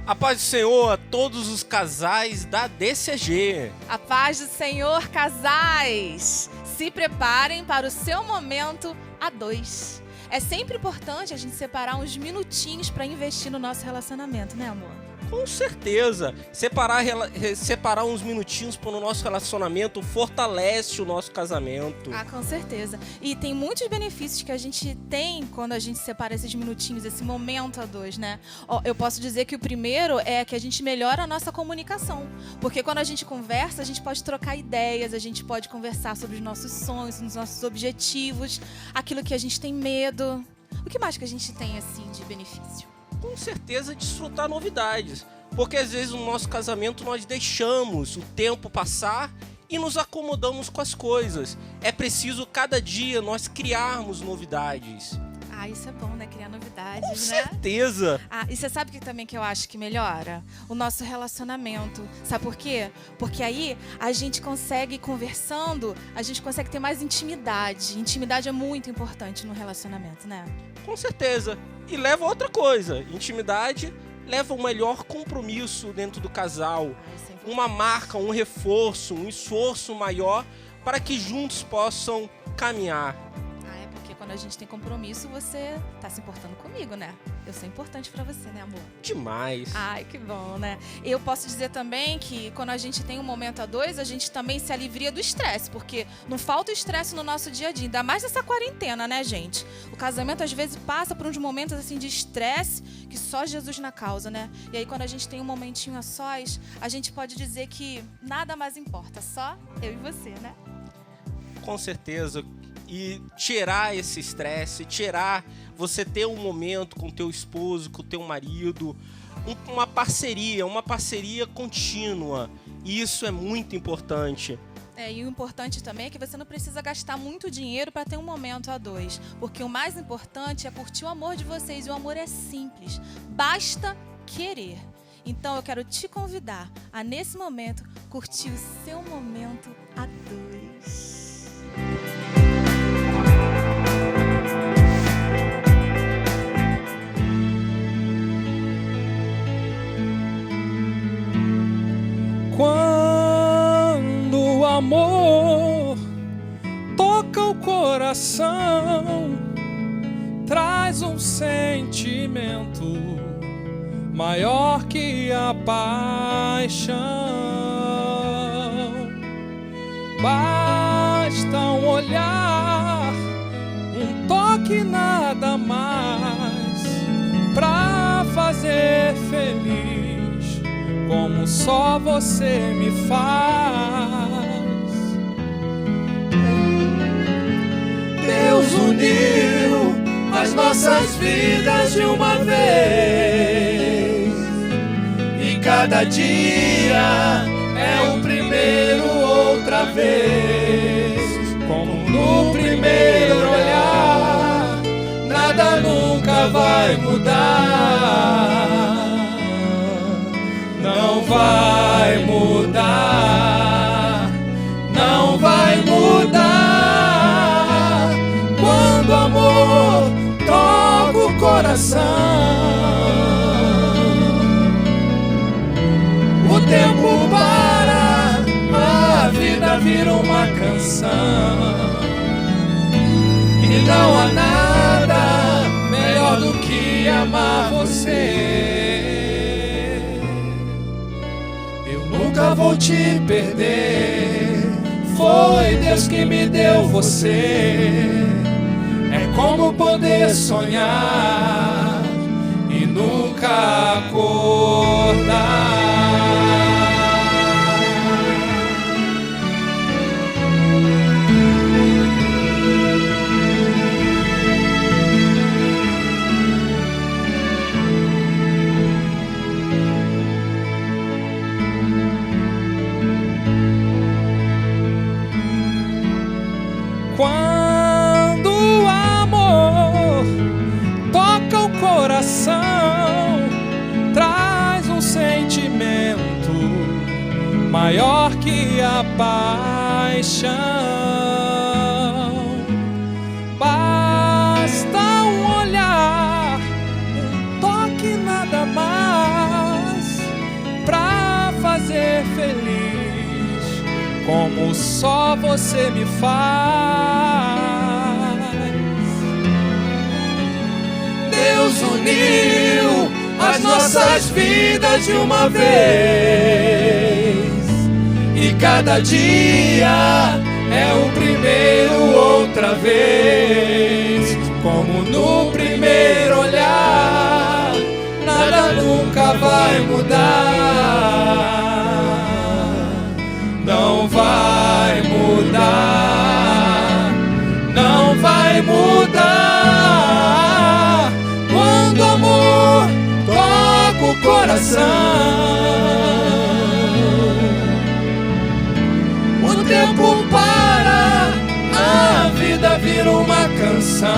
A paz do Senhor a todos os casais da DCG. A paz do Senhor, casais! Se preparem para o seu momento a dois. É sempre importante a gente separar uns minutinhos para investir no nosso relacionamento, né, amor? Com certeza. Separar uns minutinhos para o nosso relacionamento fortalece o nosso casamento. Ah, com certeza. E tem muitos benefícios que a gente tem quando a gente separa esses minutinhos, esse momento a dois, né? Eu posso dizer que o primeiro é que a gente melhora a nossa comunicação. Porque quando a gente conversa, a gente pode trocar ideias, a gente pode conversar sobre os nossos sonhos, os nossos objetivos, aquilo que a gente tem medo. O que mais que a gente tem, assim, de benefício? Com certeza desfrutar novidades, porque às vezes no nosso casamento nós deixamos o tempo passar e nos acomodamos com as coisas. É preciso cada dia nós criarmos novidades. Ah, isso é bom, né? Criar novidades, Com né? certeza! Ah, e você sabe que eu acho que melhora? O nosso relacionamento. Sabe por quê? Porque aí a gente consegue, conversando, a gente consegue ter mais intimidade. Intimidade é muito importante no relacionamento, né? Com certeza. E leva a outra coisa. Intimidade leva um melhor compromisso dentro do casal. Isso é importante. Uma marca, um reforço, um esforço maior para que juntos possam caminhar. Ah, é porque quando a gente tem compromisso, você tá se importando comigo, né? Eu sou importante pra você, né, amor? Demais. Ai, que bom, né? Eu posso dizer também que quando a gente tem um momento a dois, a gente também se alivia do estresse, porque não falta estresse no nosso dia a dia, ainda mais nessa quarentena, né, gente? O casamento às vezes passa por uns momentos assim de estresse que só Jesus na causa, né? E aí quando a gente tem um momentinho a sós, a gente pode dizer que nada mais importa, só eu e você, né? Com certeza. E tirar esse estresse, você ter um momento com o teu esposo, com o teu marido, uma parceria contínua. Isso é muito importante. E o importante também é que você não precisa gastar muito dinheiro para ter um momento a dois. Porque o mais importante é curtir o amor de vocês. E o amor é simples. Basta querer. Então eu quero te convidar a, nesse momento, curtir o seu momento a dois. Quando o amor toca o coração, traz um sentimento maior que a paixão. Basta um olhar, um toque, nada mais, pra fazer feliz como só você me faz. Deus uniu as nossas vidas de uma vez, e cada dia é o primeiro outra vez. Como no primeiro olhar, Nada nunca vai mudar. Não vai mudar, não vai mudar. Quando o amor toca o coração, o tempo para, a vida vira uma canção. E não há nada melhor do que amar você. Nunca vou te perder, foi Deus que me deu você. É como poder sonhar e nunca acordar. Quando o amor toca o coração, traz um sentimento maior que a paixão. Basta um olhar, um toque, nada mais, como só você me faz. Deus uniu as nossas vidas de uma vez, e cada dia é o primeiro outra vez. Como no primeiro olhar, nada nunca vai mudar. Não vai mudar, não vai mudar. Quando o amor toca o coração, o tempo para, a vida vira uma canção.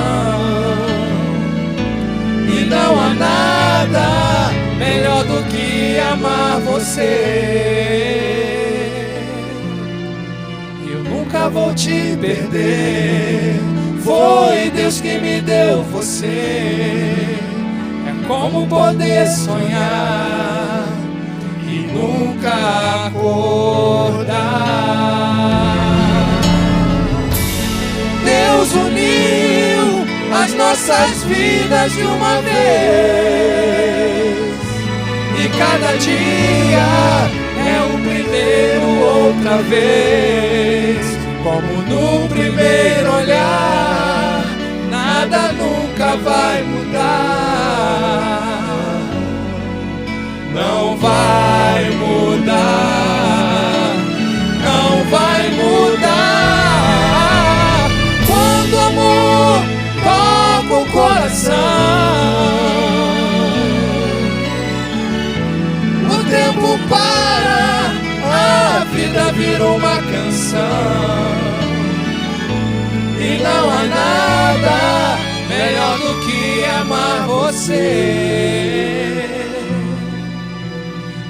E não há nada melhor do que amar você. Eu nunca vou te perder, foi Deus que me deu você. É como poder sonhar e nunca acordar. Deus uniu as nossas vidas de uma vez, e cada dia é o primeiro outra vez. Como no primeiro olhar, nada nunca vai mudar. Não vai mudar, não vai mudar. Quando o amor toca o coração, o tempo para, a vida vira uma canção. E não há nada melhor do que amar você.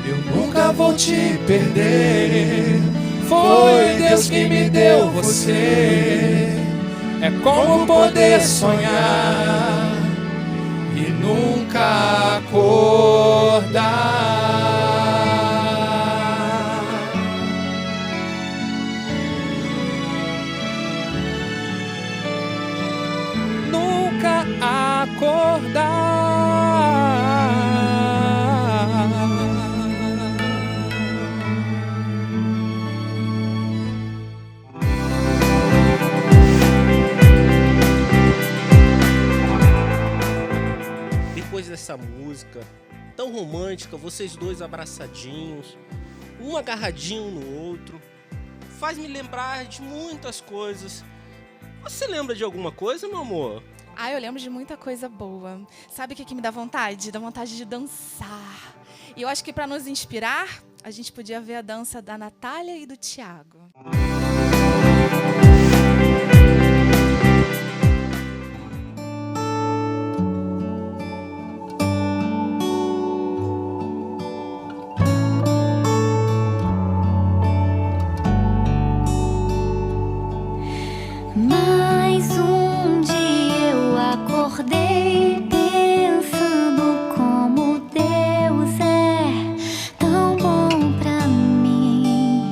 Eu nunca vou te perder, foi Deus que me deu você. É como poder sonhar e nunca acordar. Nunca acordar. Depois dessa música tão romântica, vocês dois abraçadinhos, um agarradinho no outro, faz me lembrar de muitas coisas. Você lembra de alguma coisa, meu amor? Ah, eu lembro de muita coisa boa. Sabe o que me dá vontade? Dá vontade de dançar. E eu acho que para nos inspirar, a gente podia ver a dança da Natália e do Thiago. Mais um dia eu acordei pensando como Deus é tão bom pra mim.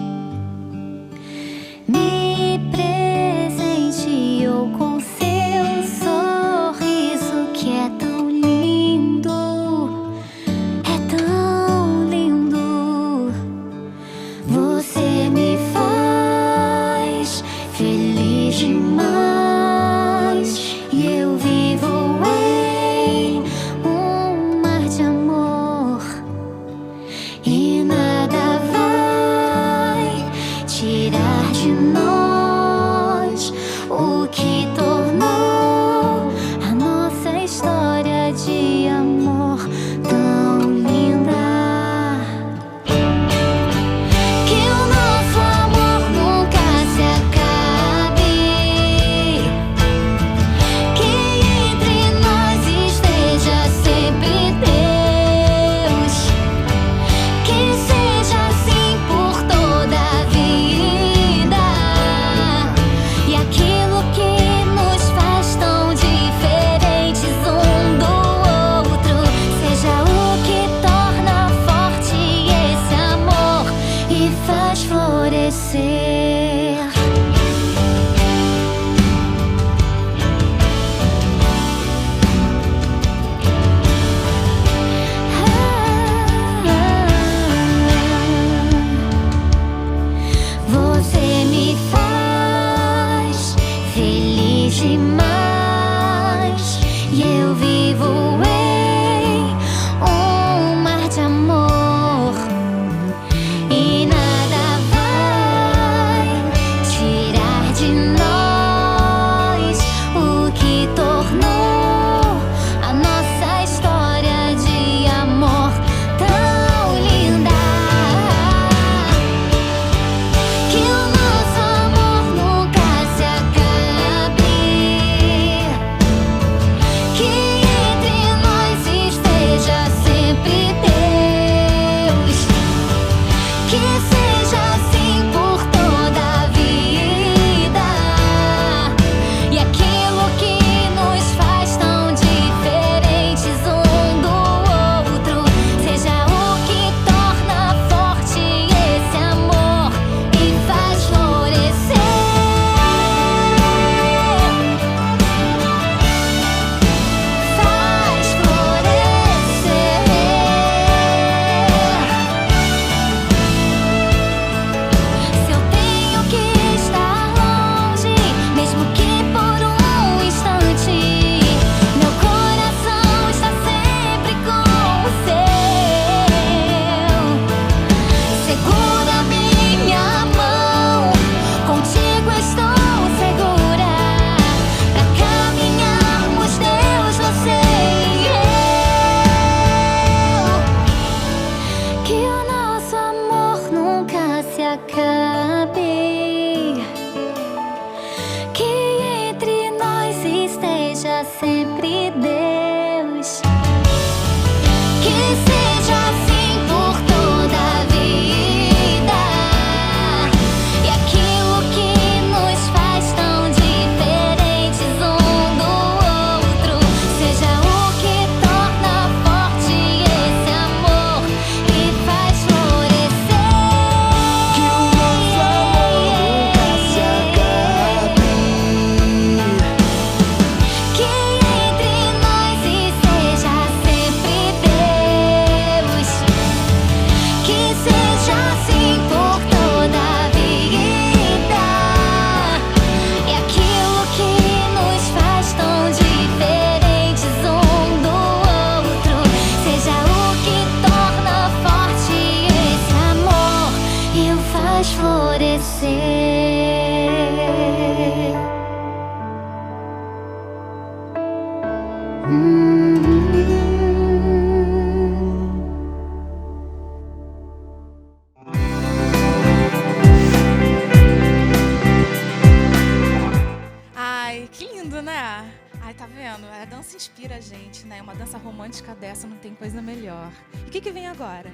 dessa não tem coisa melhor. E o que vem agora?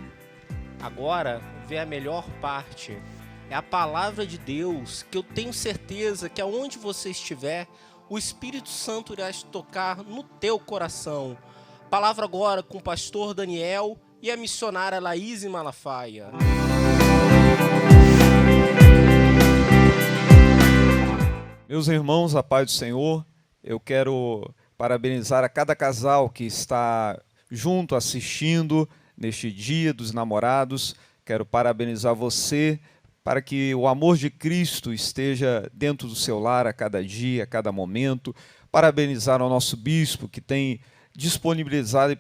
Agora vem a melhor parte. É a palavra de Deus, que eu tenho certeza que aonde você estiver, o Espírito Santo irá te tocar no teu coração. Palavra agora com o pastor Daniel e a missionária Laís Malafaia. Meus irmãos, a paz do Senhor, eu quero parabenizar a cada casal que está junto assistindo neste Dia dos Namorados. Quero parabenizar você para que o amor de Cristo esteja dentro do seu lar a cada dia, a cada momento. Parabenizar ao nosso bispo que tem disponibilizado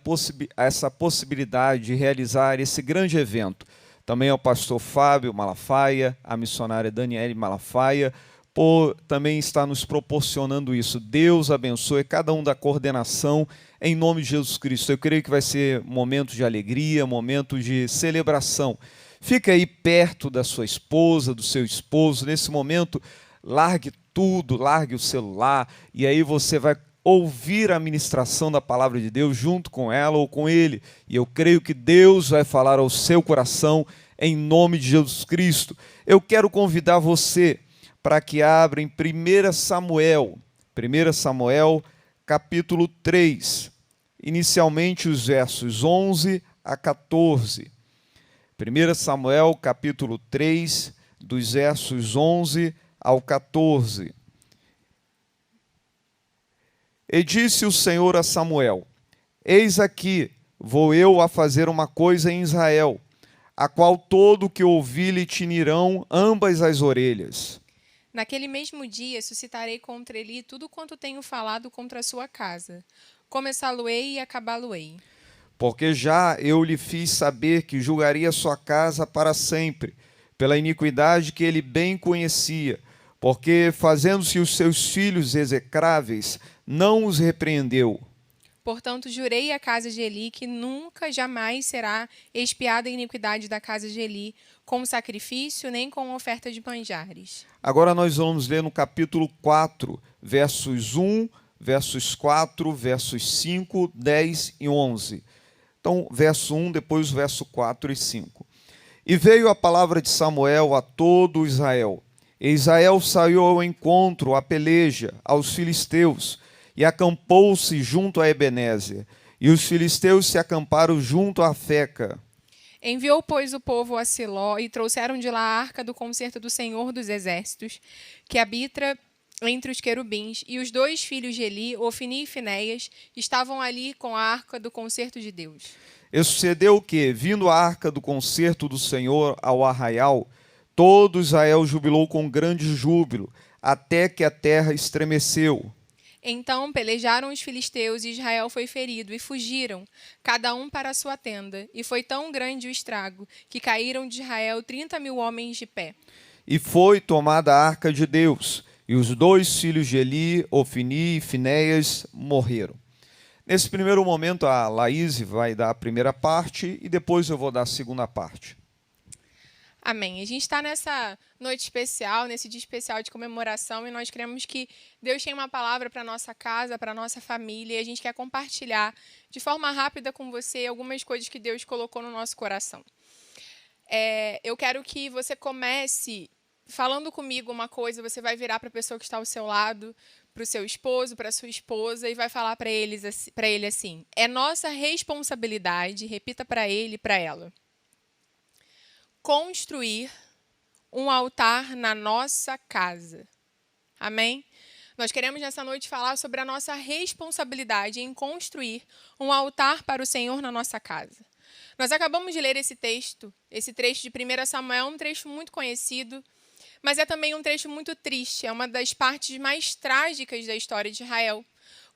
essa possibilidade de realizar esse grande evento. Também ao pastor Fábio Malafaia, a missionária Daniele Malafaia, por também estar nos proporcionando isso. Deus abençoe cada um da coordenação, em nome de Jesus Cristo. Eu creio que vai ser momento de alegria, momento de celebração. Fica aí perto da sua esposa, do seu esposo. Nesse momento, largue tudo, largue o celular, e aí você vai ouvir a ministração da palavra de Deus junto com ela ou com ele. E eu creio que Deus vai falar ao seu coração, em nome de Jesus Cristo. Eu quero convidar você para que abra em 1 Samuel, capítulo 3, inicialmente os versos 11 a 14. 1 Samuel, capítulo 3, dos versos 11 ao 14. E disse o Senhor a Samuel: Eis aqui, vou eu a fazer uma coisa em Israel, a qual todo o que ouvir lhe tinirão ambas as orelhas. Naquele mesmo dia suscitarei contra ele tudo quanto tenho falado contra a sua casa. Começá-lo-ei e acabá-lo-ei. Porque já eu lhe fiz saber que julgaria sua casa para sempre, pela iniquidade que ele bem conhecia, porque, fazendo-se os seus filhos execráveis, não os repreendeu. Portanto, jurei à casa de Eli que nunca jamais será expiada a iniquidade da casa de Eli, com sacrifício nem com oferta de manjares. Agora nós vamos ler no capítulo 4, versos 1, versos 4, versos 5, 10 e 11. Então, verso 1, depois o verso 4 e 5. E veio a palavra de Samuel a todo Israel. E Israel saiu ao encontro, à peleja, aos filisteus, e acampou-se junto a Ebenezer. E os filisteus se acamparam junto a Feca. Enviou, pois, o povo a Siló, e trouxeram de lá a arca do concerto do Senhor dos Exércitos, que habita entre os querubins, e os 2 filhos de Eli, Ofni e Finéias, estavam ali com a arca do concerto de Deus. E sucedeu que, vindo a arca do concerto do Senhor ao arraial, todo Israel jubilou com grande júbilo, até que a terra estremeceu. Então pelejaram os filisteus, e Israel foi ferido, e fugiram, cada um para a sua tenda. E foi tão grande o estrago, que caíram de Israel 30.000 homens de pé. E foi tomada a arca de Deus, e os 2 filhos de Eli, Ofni e Finéias, morreram. Nesse primeiro momento, a Laís vai dar a primeira parte, e depois eu vou dar a segunda parte. Amém. A gente está nessa noite especial, nesse dia especial de comemoração, e nós queremos que Deus tenha uma palavra para a nossa casa, para a nossa família, e a gente quer compartilhar de forma rápida com você algumas coisas que Deus colocou no nosso coração. Eu quero que você comece falando comigo uma coisa, você vai virar para a pessoa que está ao seu lado, para o seu esposo, para a sua esposa, e vai falar para ele assim: é nossa responsabilidade, repita para ele e para ela, construir um altar na nossa casa. Amém? Nós queremos nessa noite falar sobre a nossa responsabilidade em construir um altar para o Senhor na nossa casa. Nós acabamos de ler esse trecho de 1 Samuel, um trecho muito conhecido, mas é também um trecho muito triste, é uma das partes mais trágicas da história de Israel,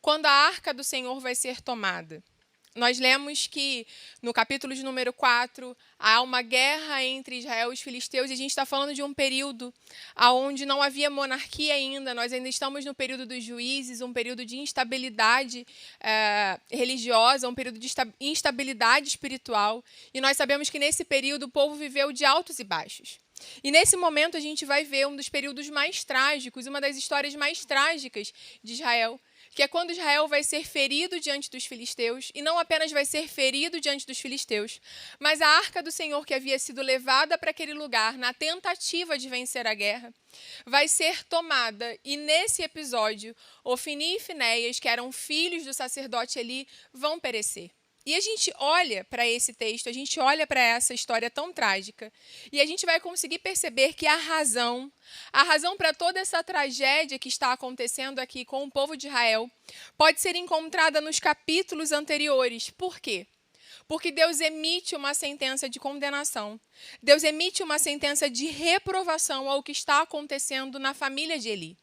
quando a arca do Senhor vai ser tomada. Nós lemos que no capítulo de número 4 há uma guerra entre Israel e os filisteus, e a gente está falando de um período onde não havia monarquia ainda, nós ainda estamos no período dos juízes, um período de instabilidade religiosa, um período de instabilidade espiritual, e nós sabemos que nesse período o povo viveu de altos e baixos. E nesse momento a gente vai ver um dos períodos mais trágicos, uma das histórias mais trágicas de Israel, que é quando Israel vai ser ferido diante dos filisteus, e não apenas vai ser ferido diante dos filisteus, mas a arca do Senhor que havia sido levada para aquele lugar na tentativa de vencer a guerra, vai ser tomada, e nesse episódio, Ofni e Finéias, que eram filhos do sacerdote Eli, vão perecer. E a gente olha para esse texto, a gente olha para essa história tão trágica, e a gente vai conseguir perceber que a razão para toda essa tragédia que está acontecendo aqui com o povo de Israel pode ser encontrada nos capítulos anteriores. Por quê? Porque Deus emite uma sentença de condenação. Deus emite uma sentença de reprovação ao que está acontecendo na família de Eli.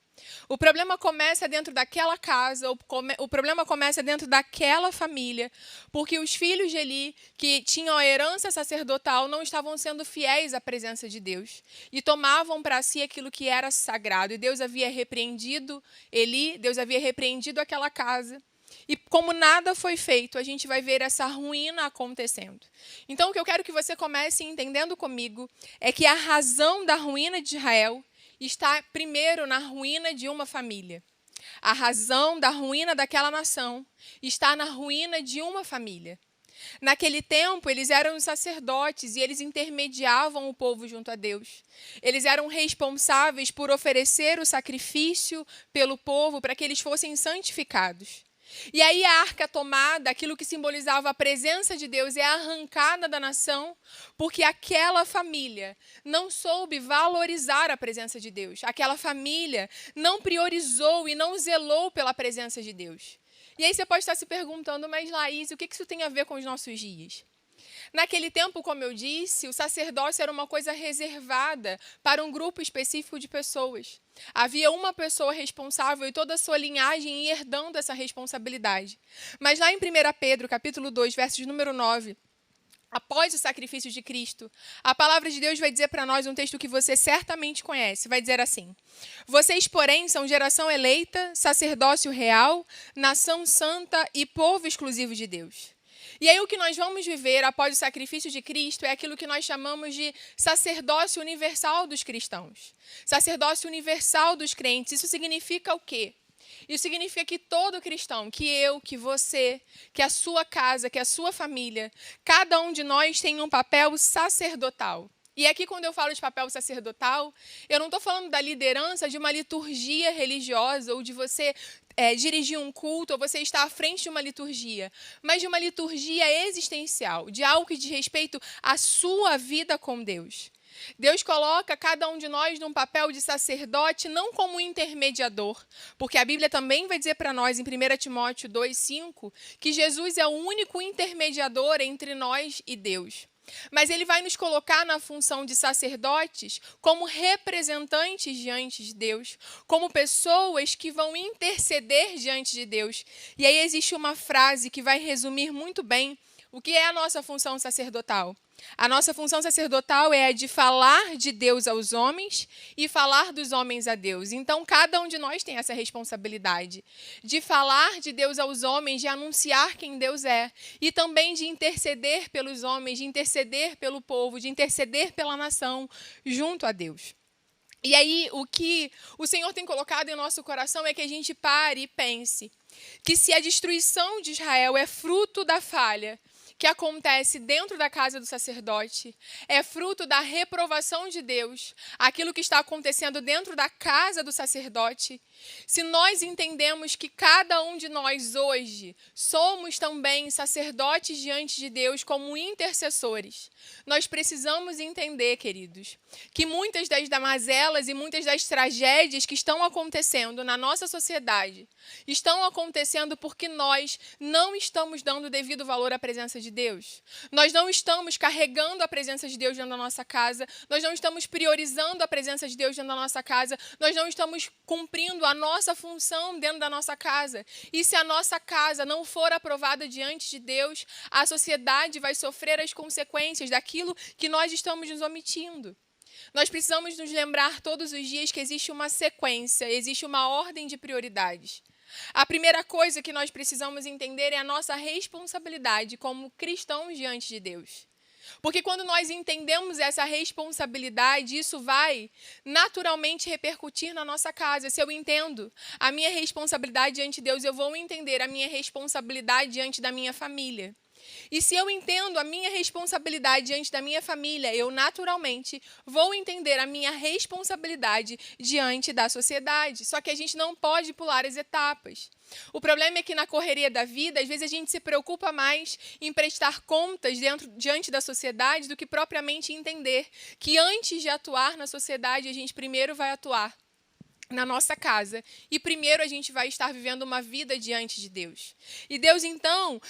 O problema começa dentro daquela casa, o problema começa dentro daquela família, porque os filhos de Eli, que tinham a herança sacerdotal, não estavam sendo fiéis à presença de Deus e tomavam para si aquilo que era sagrado. E Deus havia repreendido Eli, Deus havia repreendido aquela casa. E como nada foi feito, a gente vai ver essa ruína acontecendo. Então, o que eu quero que você comece entendendo comigo é que a razão da ruína de Israel está primeiro na ruína de uma família. A razão da ruína daquela nação está na ruína de uma família. Naquele tempo, eles eram os sacerdotes e eles intermediavam o povo junto a Deus. Eles eram responsáveis por oferecer o sacrifício pelo povo para que eles fossem santificados. E aí a arca tomada, aquilo que simbolizava a presença de Deus, é arrancada da nação, porque aquela família não soube valorizar a presença de Deus. Aquela família não priorizou e não zelou pela presença de Deus. E aí você pode estar se perguntando, mas Laís, o que isso tem a ver com os nossos dias? Naquele tempo, como eu disse, o sacerdócio era uma coisa reservada para um grupo específico de pessoas. Havia uma pessoa responsável e toda a sua linhagem ia herdando essa responsabilidade. Mas lá em 1 Pedro, capítulo 2, versos número 9, após o sacrifício de Cristo, a palavra de Deus vai dizer para nós um texto que você certamente conhece. Vai dizer assim: vocês, porém, são geração eleita, sacerdócio real, nação santa e povo exclusivo de Deus. E aí o que nós vamos viver após o sacrifício de Cristo é aquilo que nós chamamos de sacerdócio universal dos cristãos. Sacerdócio universal dos crentes. Isso significa o quê? Isso significa que todo cristão, que eu, que você, que a sua casa, que a sua família, cada um de nós tem um papel sacerdotal. E aqui, quando eu falo de papel sacerdotal, eu não estou falando da liderança de uma liturgia religiosa ou de você dirigir um culto ou você estar à frente de uma liturgia, mas de uma liturgia existencial, de algo que diz respeito à sua vida com Deus. Deus coloca cada um de nós num papel de sacerdote, não como intermediador, porque a Bíblia também vai dizer para nós, em 1 Timóteo 2,5, que Jesus é o único intermediador entre nós e Deus. Mas ele vai nos colocar na função de sacerdotes como representantes diante de Deus, como pessoas que vão interceder diante de Deus. E aí existe uma frase que vai resumir muito bem o que é a nossa função sacerdotal. A nossa função sacerdotal é a de falar de Deus aos homens e falar dos homens a Deus. Então, cada um de nós tem essa responsabilidade de falar de Deus aos homens, de anunciar quem Deus é, e também de interceder pelos homens, de interceder pelo povo, de interceder pela nação junto a Deus. E aí, o que o Senhor tem colocado em nosso coração é que a gente pare e pense que se a destruição de Israel é fruto da falha que acontece dentro da casa do sacerdote, é fruto da reprovação de Deus, aquilo que está acontecendo dentro da casa do sacerdote. Se nós entendemos que cada um de nós hoje somos também sacerdotes diante de Deus como intercessores, nós precisamos entender, queridos, que muitas das mazelas e muitas das tragédias que estão acontecendo na nossa sociedade estão acontecendo porque nós não estamos dando devido valor à presença de Deus. Nós não estamos carregando a presença de Deus dentro da nossa casa, nós não estamos priorizando a presença de Deus dentro da nossa casa, nós não estamos cumprindo a nossa função dentro da nossa casa. E se a nossa casa não for aprovada diante de Deus, a sociedade vai sofrer as consequências daquilo que nós estamos nos omitindo. Nós precisamos nos lembrar todos os dias que existe uma sequência, existe uma ordem de prioridades. A primeira coisa que nós precisamos entender é a nossa responsabilidade como cristãos diante de Deus. Porque quando nós entendemos essa responsabilidade, isso vai naturalmente repercutir na nossa casa. Se eu entendo a minha responsabilidade diante de Deus, eu vou entender a minha responsabilidade diante da minha família. E se eu entendo a minha responsabilidade diante da minha família, eu naturalmente vou entender a minha responsabilidade diante da sociedade. Só que a gente não pode pular as etapas. O problema é que na correria da vida, às vezes a gente se preocupa mais em prestar contas diante da sociedade do que propriamente entender que antes de atuar na sociedade, a gente primeiro vai atuar na nossa casa. E primeiro a gente vai estar vivendo uma vida diante de Deus. E Deus, então,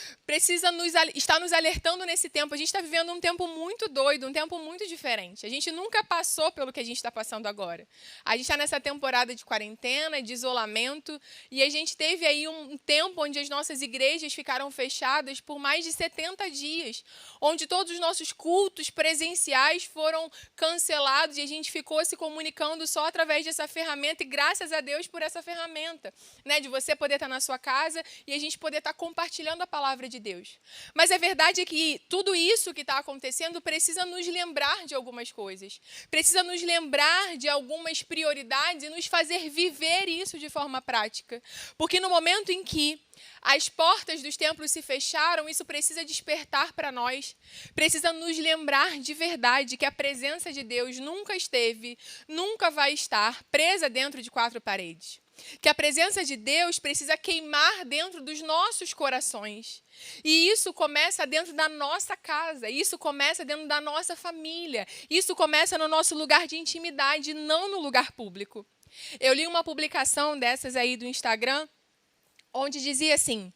está nos alertando nesse tempo. A gente está vivendo um tempo muito doido, um tempo muito diferente. A gente nunca passou pelo que a gente está passando agora. A gente está nessa temporada de quarentena, de isolamento, e a gente teve aí um tempo onde as nossas igrejas ficaram fechadas por mais de 70 dias, onde todos os nossos cultos presenciais foram cancelados e a gente ficou se comunicando só através dessa ferramenta. Graças a Deus por essa ferramenta, né, de você poder estar na sua casa e a gente poder estar compartilhando a palavra de Deus. Mas a verdade é que tudo isso que está acontecendo precisa nos lembrar de algumas coisas, precisa nos lembrar de algumas prioridades e nos fazer viver isso de forma prática. Porque no momento em que as portas dos templos se fecharam, isso precisa despertar para nós, precisa nos lembrar de verdade que a presença de Deus nunca esteve, nunca vai estar presa dentro de quatro paredes. Que a presença de Deus precisa queimar dentro dos nossos corações. E isso começa dentro da nossa casa, isso começa dentro da nossa família, isso começa no nosso lugar de intimidade, não no lugar público. Eu li uma publicação dessas aí do Instagram, onde dizia assim,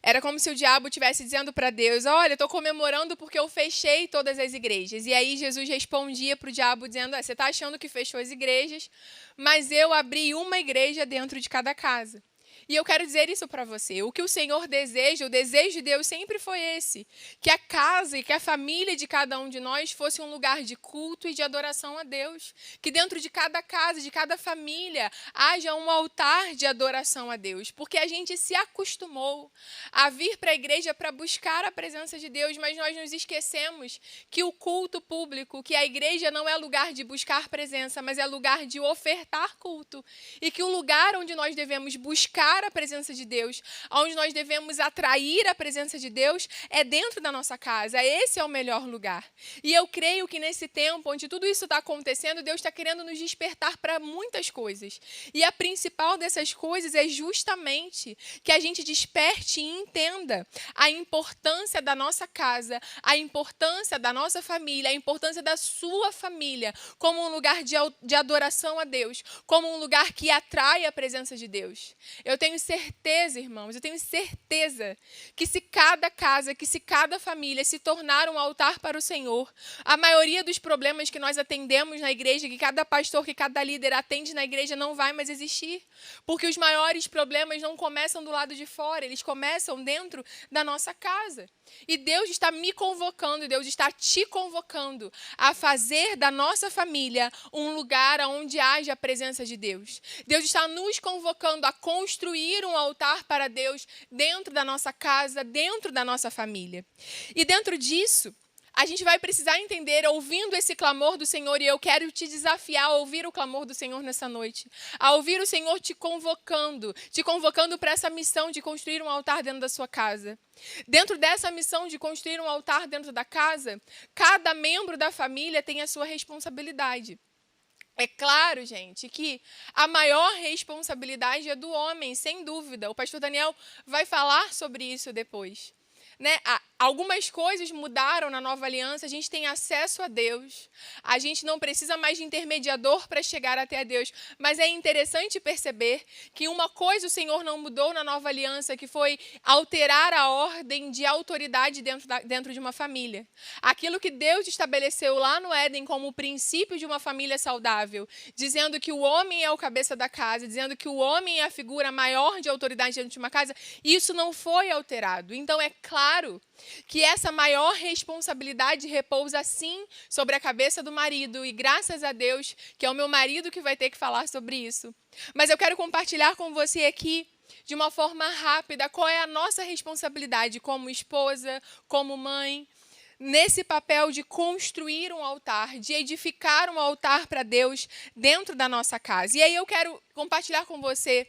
era como se o diabo estivesse dizendo para Deus, olha, estou comemorando porque eu fechei todas as igrejas. E aí Jesus respondia para o diabo dizendo, você está achando que fechou as igrejas, mas eu abri uma igreja dentro de cada casa. E eu quero dizer isso para você. O que o Senhor deseja, o desejo de Deus sempre foi esse. Que a casa e que a família de cada um de nós fosse um lugar de culto e de adoração a Deus. Que dentro de cada casa, de cada família, haja um altar de adoração a Deus. Porque a gente se acostumou a vir para a igreja para buscar a presença de Deus, mas nós nos esquecemos que o culto público, que a igreja não é lugar de buscar presença, mas é lugar de ofertar culto. E que o lugar onde nós devemos buscar a presença de Deus, onde nós devemos atrair a presença de Deus, é dentro da nossa casa. Esse é o melhor lugar. E eu creio que nesse tempo, onde tudo isso está acontecendo, Deus está querendo nos despertar para muitas coisas. E a principal dessas coisas é justamente que a gente desperte e entenda a importância da nossa casa, a importância da nossa família, a importância da sua família, como um lugar de adoração a Deus, como um lugar que atrai a presença de Deus. Eu tenho certeza, irmãos, eu tenho certeza que se cada casa, que se cada família se tornar um altar para o Senhor, a maioria dos problemas que nós atendemos na igreja, que cada pastor, que cada líder atende na igreja, não vai mais existir. Porque os maiores problemas não começam do lado de fora, eles começam dentro da nossa casa. E Deus está me convocando, Deus está te convocando a fazer da nossa família um lugar onde haja a presença de Deus. Deus está nos convocando a construir um altar para Deus dentro da nossa casa, dentro da nossa família. E dentro disso, a gente vai precisar entender, ouvindo esse clamor do Senhor, e eu quero te desafiar a ouvir o clamor do Senhor nessa noite, a ouvir o Senhor te convocando para essa missão de construir um altar dentro da sua casa. Dentro dessa missão de construir um altar dentro da casa, cada membro da família tem a sua responsabilidade. É claro, gente, que a maior responsabilidade é do homem, sem dúvida. O pastor Daniel vai falar sobre isso depois. Né? Algumas coisas mudaram na nova aliança, a gente tem acesso a Deus, a gente não precisa mais de intermediador para chegar até a Deus, mas é interessante perceber que uma coisa o Senhor não mudou na nova aliança, que foi alterar a ordem de autoridade dentro de uma família. Aquilo que Deus estabeleceu lá no Éden como o princípio de uma família saudável, dizendo que o homem é o cabeça da casa, dizendo que o homem é a figura maior de autoridade dentro de uma casa, isso não foi alterado. Então é claro que essa maior responsabilidade repousa sim sobre a cabeça do marido, e graças a Deus que é o meu marido que vai ter que falar sobre isso. Mas eu quero compartilhar com você aqui, de uma forma rápida, qual é a nossa responsabilidade como esposa, como mãe, nesse papel de construir um altar, de edificar um altar para Deus dentro da nossa casa. E aí eu quero compartilhar com você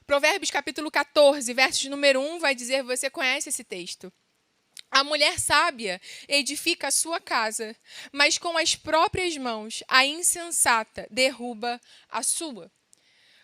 Provérbios capítulo 14, versos número 1, vai dizer, você conhece esse texto. A mulher sábia edifica a sua casa, mas com as próprias mãos a insensata derruba a sua.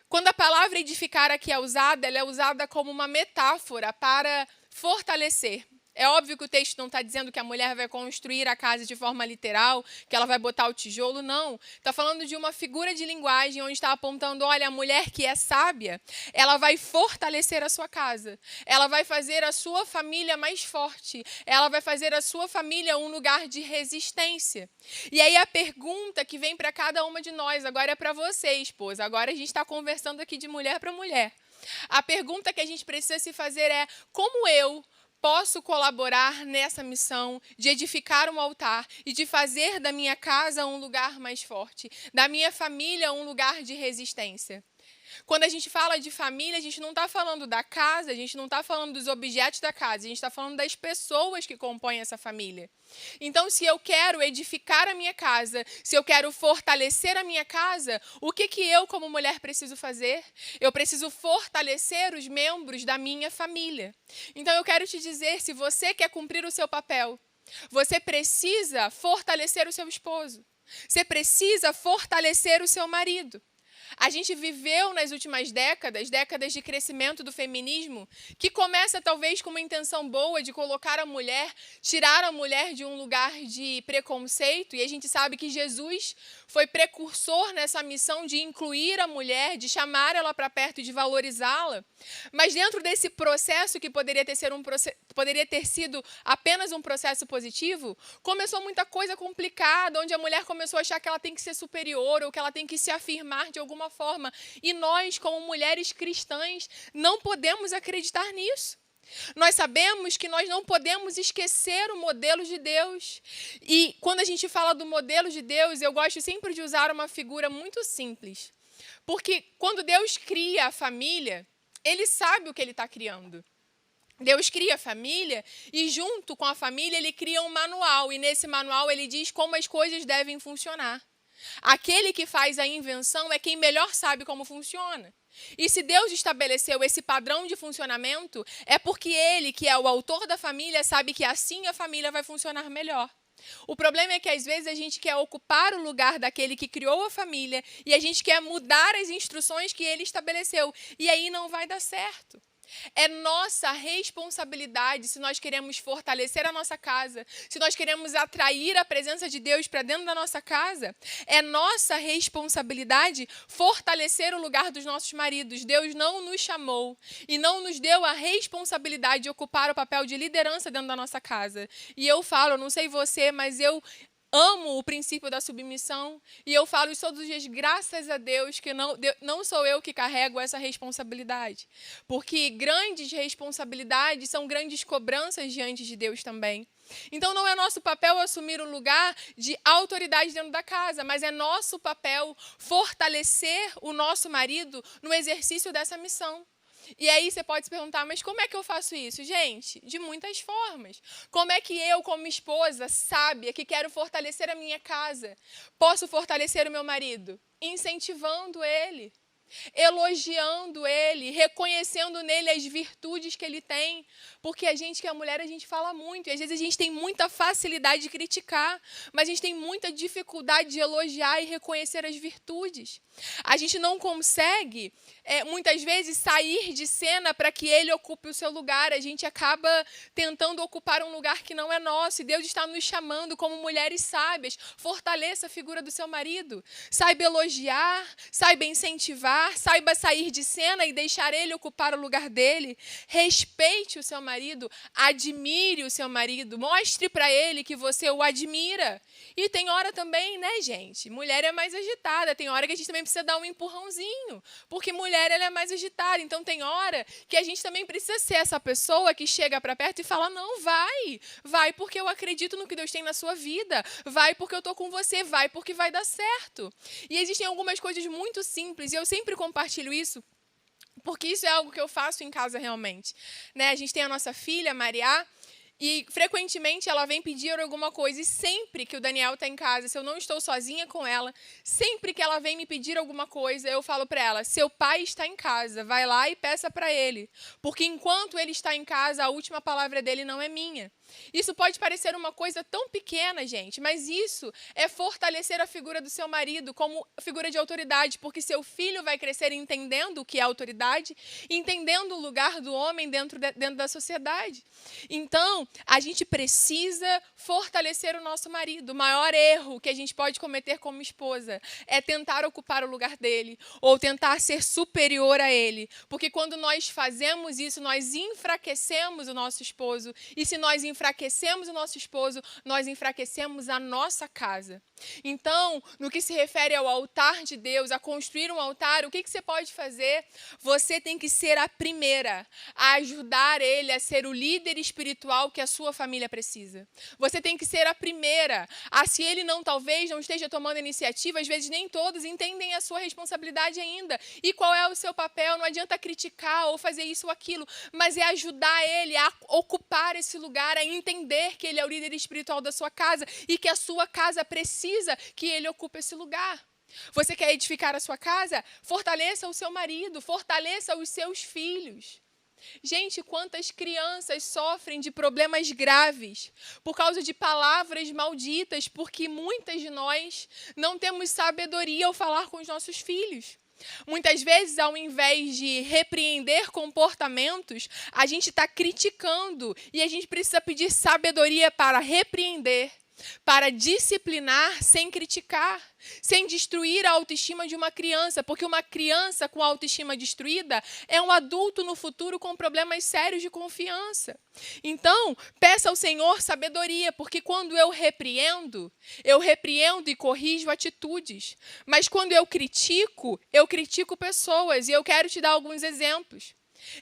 Quando a palavra edificar aqui é usada, ela é usada como uma metáfora para fortalecer. É óbvio que o texto não está dizendo que a mulher vai construir a casa de forma literal, que ela vai botar o tijolo, não. Está falando de uma figura de linguagem onde está apontando, olha, a mulher que é sábia, ela vai fortalecer a sua casa. Ela vai fazer a sua família mais forte. Ela vai fazer a sua família um lugar de resistência. E aí a pergunta que vem para cada uma de nós, agora é para você, esposa. Agora a gente está conversando aqui de mulher para mulher. A pergunta que a gente precisa se fazer é, como eu posso colaborar nessa missão de edificar um altar e de fazer da minha casa um lugar mais forte, da minha família um lugar de resistência? Quando a gente fala de família, a gente não está falando da casa, a gente não está falando dos objetos da casa, a gente está falando das pessoas que compõem essa família. Então, se eu quero edificar a minha casa, se eu quero fortalecer a minha casa, o que eu, como mulher, preciso fazer? Eu preciso fortalecer os membros da minha família. Então, eu quero te dizer, se você quer cumprir o seu papel, você precisa fortalecer o seu esposo. Você precisa fortalecer o seu marido. A gente viveu nas últimas décadas de crescimento do feminismo, que começa talvez com uma intenção boa de colocar a mulher, tirar a mulher de um lugar de preconceito, e a gente sabe que Jesus foi precursor nessa missão de incluir a mulher, de chamar ela para perto e de valorizá-la. Mas dentro desse processo, que poderia ter sido apenas um processo positivo, começou muita coisa complicada, onde a mulher começou a achar que ela tem que ser superior ou que ela tem que se afirmar de alguma forma. E nós, como mulheres cristãs, não podemos acreditar nisso. Nós sabemos que nós não podemos esquecer o modelo de Deus. E quando a gente fala do modelo de Deus, eu gosto sempre de usar uma figura muito simples. Porque quando Deus cria a família, Ele sabe o que Ele está criando. Deus cria a família e, junto com a família, Ele cria um manual. E nesse manual Ele diz como as coisas devem funcionar. Aquele que faz a invenção é quem melhor sabe como funciona. E se Deus estabeleceu esse padrão de funcionamento, é porque Ele, que é o autor da família, sabe que assim a família vai funcionar melhor. O problema é que, às vezes, a gente quer ocupar o lugar daquele que criou a família e a gente quer mudar as instruções que Ele estabeleceu. E aí não vai dar certo. É nossa responsabilidade, se nós queremos fortalecer a nossa casa, se nós queremos atrair a presença de Deus para dentro da nossa casa, é nossa responsabilidade fortalecer o lugar dos nossos maridos. Deus não nos chamou e não nos deu a responsabilidade de ocupar o papel de liderança dentro da nossa casa. E eu falo, não sei você, mas eu amo o princípio da submissão e eu falo isso todos os dias, graças a Deus, que não sou eu que carrego essa responsabilidade. Porque grandes responsabilidades são grandes cobranças diante de Deus também. Então não é nosso papel assumir o lugar de autoridade dentro da casa, mas é nosso papel fortalecer o nosso marido no exercício dessa missão. E aí você pode se perguntar, mas como é que eu faço isso? Gente, de muitas formas. Como é que eu, como esposa sábia, que quero fortalecer a minha casa, posso fortalecer o meu marido? Incentivando ele, elogiando ele, reconhecendo nele as virtudes que ele tem. Porque a gente que é mulher, a gente fala muito. E às vezes a gente tem muita facilidade de criticar, mas a gente tem muita dificuldade de elogiar e reconhecer as virtudes. A gente não consegue, muitas vezes, sair de cena para que ele ocupe o seu lugar. A gente acaba tentando ocupar um lugar que não é nosso. E Deus está nos chamando como mulheres sábias. Fortaleça a figura do seu marido. Saiba elogiar, saiba incentivar, saiba sair de cena e deixar ele ocupar o lugar dele. Respeite o seu marido, admire o seu marido, mostre para ele que você o admira. E tem hora também, né, gente? Mulher é mais agitada, tem hora que a gente também precisa dar um empurrãozinho, porque mulher ela é mais agitada. Então tem hora que a gente também precisa ser essa pessoa que chega para perto e fala, não, vai porque eu acredito no que Deus tem na sua vida, vai porque eu tô com você, vai porque vai dar certo. E existem algumas coisas muito simples, e eu sempre compartilho isso, porque isso é algo que eu faço em casa realmente. Né? A gente tem a nossa filha, Maria, E frequentemente ela vem pedir alguma coisa. E sempre que o Daniel está em casa, se eu não estou sozinha com ela, sempre que ela vem me pedir alguma coisa, eu falo para ela: seu pai está em casa, vai lá e peça para ele. Porque enquanto ele está em casa, a última palavra dele não é minha. Isso pode parecer uma coisa tão pequena, gente, mas isso é fortalecer a figura do seu marido como figura de autoridade, porque seu filho vai crescer entendendo o que é autoridade, entendendo o lugar do homem dentro da sociedade. Então, a gente precisa fortalecer o nosso marido. O maior erro que a gente pode cometer como esposa é tentar ocupar o lugar dele ou tentar ser superior a ele, porque quando nós fazemos isso, nós enfraquecemos o nosso esposo, e se nós enfraquecemos o nosso esposo, nós enfraquecemos a nossa casa. Então, no que se refere ao altar de Deus, a construir um altar, o que você pode fazer? Você tem que ser a primeira a ajudar ele a ser o líder espiritual que a sua família precisa. Você tem que ser a primeira a, se ele talvez não esteja tomando iniciativa, às vezes nem todos entendem a sua responsabilidade ainda. E qual é o seu papel? Não adianta criticar ou fazer isso ou aquilo, mas é ajudar ele a ocupar esse lugar, a entender que ele é o líder espiritual da sua casa e que a sua casa precisa que ele ocupe esse lugar. Você quer edificar a sua casa? Fortaleça o seu marido, fortaleça os seus filhos. Gente, quantas crianças sofrem de problemas graves por causa de palavras malditas, porque muitas de nós não temos sabedoria ao falar com os nossos filhos. Muitas vezes, ao invés de repreender comportamentos, a gente está criticando, e a gente precisa pedir sabedoria para repreender, para disciplinar sem criticar, sem destruir a autoestima de uma criança, porque uma criança com autoestima destruída é um adulto no futuro com problemas sérios de confiança. Então, peça ao Senhor sabedoria, porque quando eu repreendo e corrijo atitudes, mas quando eu critico pessoas, e eu quero te dar alguns exemplos.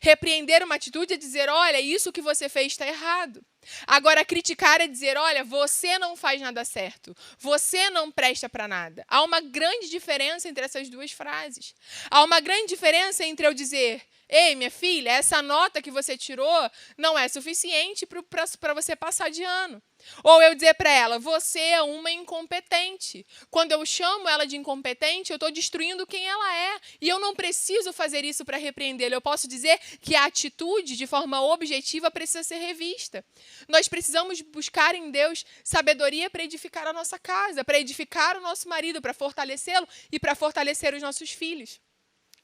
Repreender uma atitude é dizer: olha, isso que você fez está errado. Agora, criticar é dizer: olha, você não faz nada certo, você não presta para nada. Há uma grande diferença entre essas duas frases. Há uma grande diferença entre eu dizer: ei, minha filha, essa nota que você tirou não é suficiente para você passar de ano. Ou eu dizer para ela: você é uma incompetente. Quando eu chamo ela de incompetente, eu estou destruindo quem ela é. E eu não preciso fazer isso para repreendê-la. Eu posso dizer que a atitude, de forma objetiva, precisa ser revista. Nós precisamos buscar em Deus sabedoria para edificar a nossa casa, para edificar o nosso marido, para fortalecê-lo e para fortalecer os nossos filhos.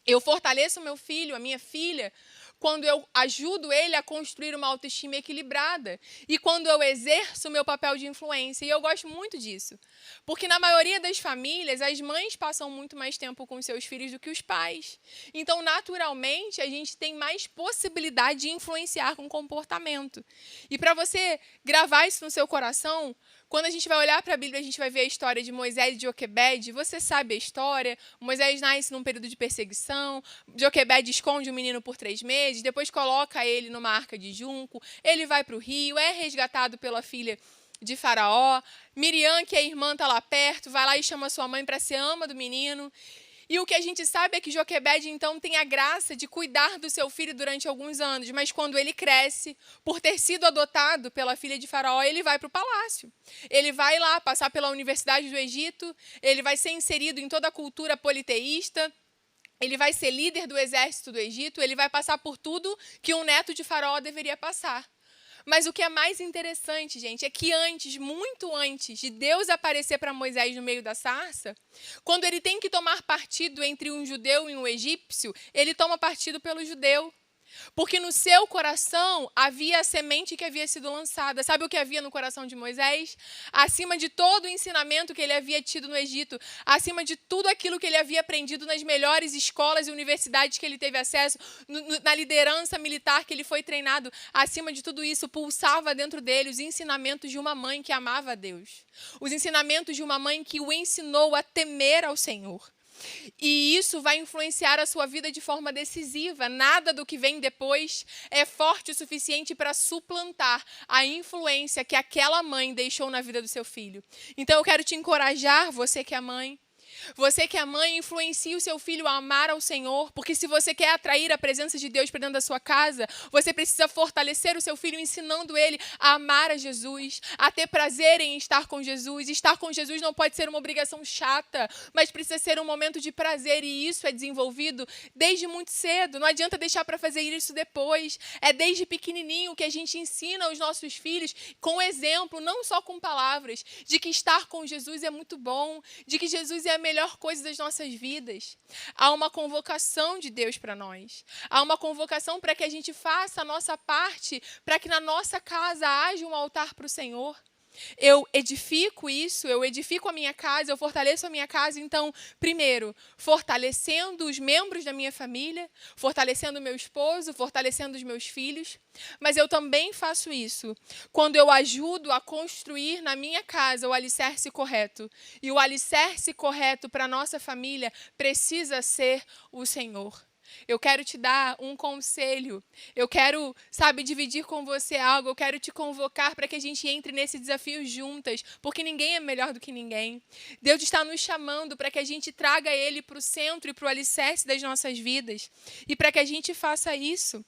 Eu fortaleço o meu filho, a minha filha, quando eu ajudo ele a construir uma autoestima equilibrada e quando eu exerço o meu papel de influência. E eu gosto muito disso, porque na maioria das famílias, as mães passam muito mais tempo com os seus filhos do que os pais. Então, naturalmente, a gente tem mais possibilidade de influenciar com o comportamento. E para você gravar isso no seu coração, quando a gente vai olhar para a Bíblia, a gente vai ver a história de Moisés e de Joquebede. Você sabe a história. Moisés nasce num período de perseguição. Joquebede esconde o menino por 3 meses. Depois coloca ele numa arca de junco. Ele vai para o rio, é resgatado pela filha de Faraó. Miriam, que é a irmã, está lá perto, vai lá e chama sua mãe para ser ama do menino. E o que a gente sabe é que Joquebede, então, tem a graça de cuidar do seu filho durante alguns anos. Mas quando ele cresce, por ter sido adotado pela filha de Faraó, ele vai para o palácio. Ele vai lá passar pela Universidade do Egito, ele vai ser inserido em toda a cultura politeísta, ele vai ser líder do exército do Egito, ele vai passar por tudo que um neto de Faraó deveria passar. Mas o que é mais interessante, gente, é que antes, muito antes de Deus aparecer para Moisés no meio da sarça, quando ele tem que tomar partido entre um judeu e um egípcio, ele toma partido pelo judeu. Porque no seu coração havia a semente que havia sido lançada. Sabe o que havia no coração de Moisés? Acima de todo o ensinamento que ele havia tido no Egito, acima de tudo aquilo que ele havia aprendido nas melhores escolas e universidades que ele teve acesso, na liderança militar que ele foi treinado, acima de tudo isso, pulsava dentro dele os ensinamentos de uma mãe que amava a Deus. Os ensinamentos de uma mãe que o ensinou a temer ao Senhor. E isso vai influenciar a sua vida de forma decisiva. Nada do que vem depois é forte o suficiente para suplantar a influência que aquela mãe deixou na vida do seu filho. Então eu quero te encorajar, você que é mãe, Você que é mãe, influencie o seu filho a amar ao Senhor, porque se você quer atrair a presença de Deus para dentro da sua casa, você precisa fortalecer o seu filho, ensinando ele a amar a Jesus, a ter prazer em estar com Jesus. Estar com Jesus não pode ser uma obrigação chata, mas precisa ser um momento de prazer, e isso é desenvolvido desde muito cedo. Não adianta deixar para fazer isso depois. É desde pequenininho que a gente ensina aos nossos filhos, com exemplo, não só com palavras, de que estar com Jesus é muito bom, de que Jesus é a melhor coisa das nossas vidas. Há uma convocação de Deus para nós. Há uma convocação para que a gente faça a nossa parte, para que na nossa casa haja um altar para o Senhor. Eu edifico isso, eu edifico a minha casa, eu fortaleço a minha casa. Então, primeiro, fortalecendo os membros da minha família, fortalecendo o meu esposo, fortalecendo os meus filhos. Mas eu também faço isso quando eu ajudo a construir na minha casa o alicerce correto. E o alicerce correto para a nossa família precisa ser o Senhor. Eu quero te dar um conselho, eu quero, dividir com você algo, eu quero te convocar para que a gente entre nesse desafio juntas, porque ninguém é melhor do que ninguém. Deus está nos chamando para que a gente traga Ele para o centro e para o alicerce das nossas vidas. E para que a gente faça isso,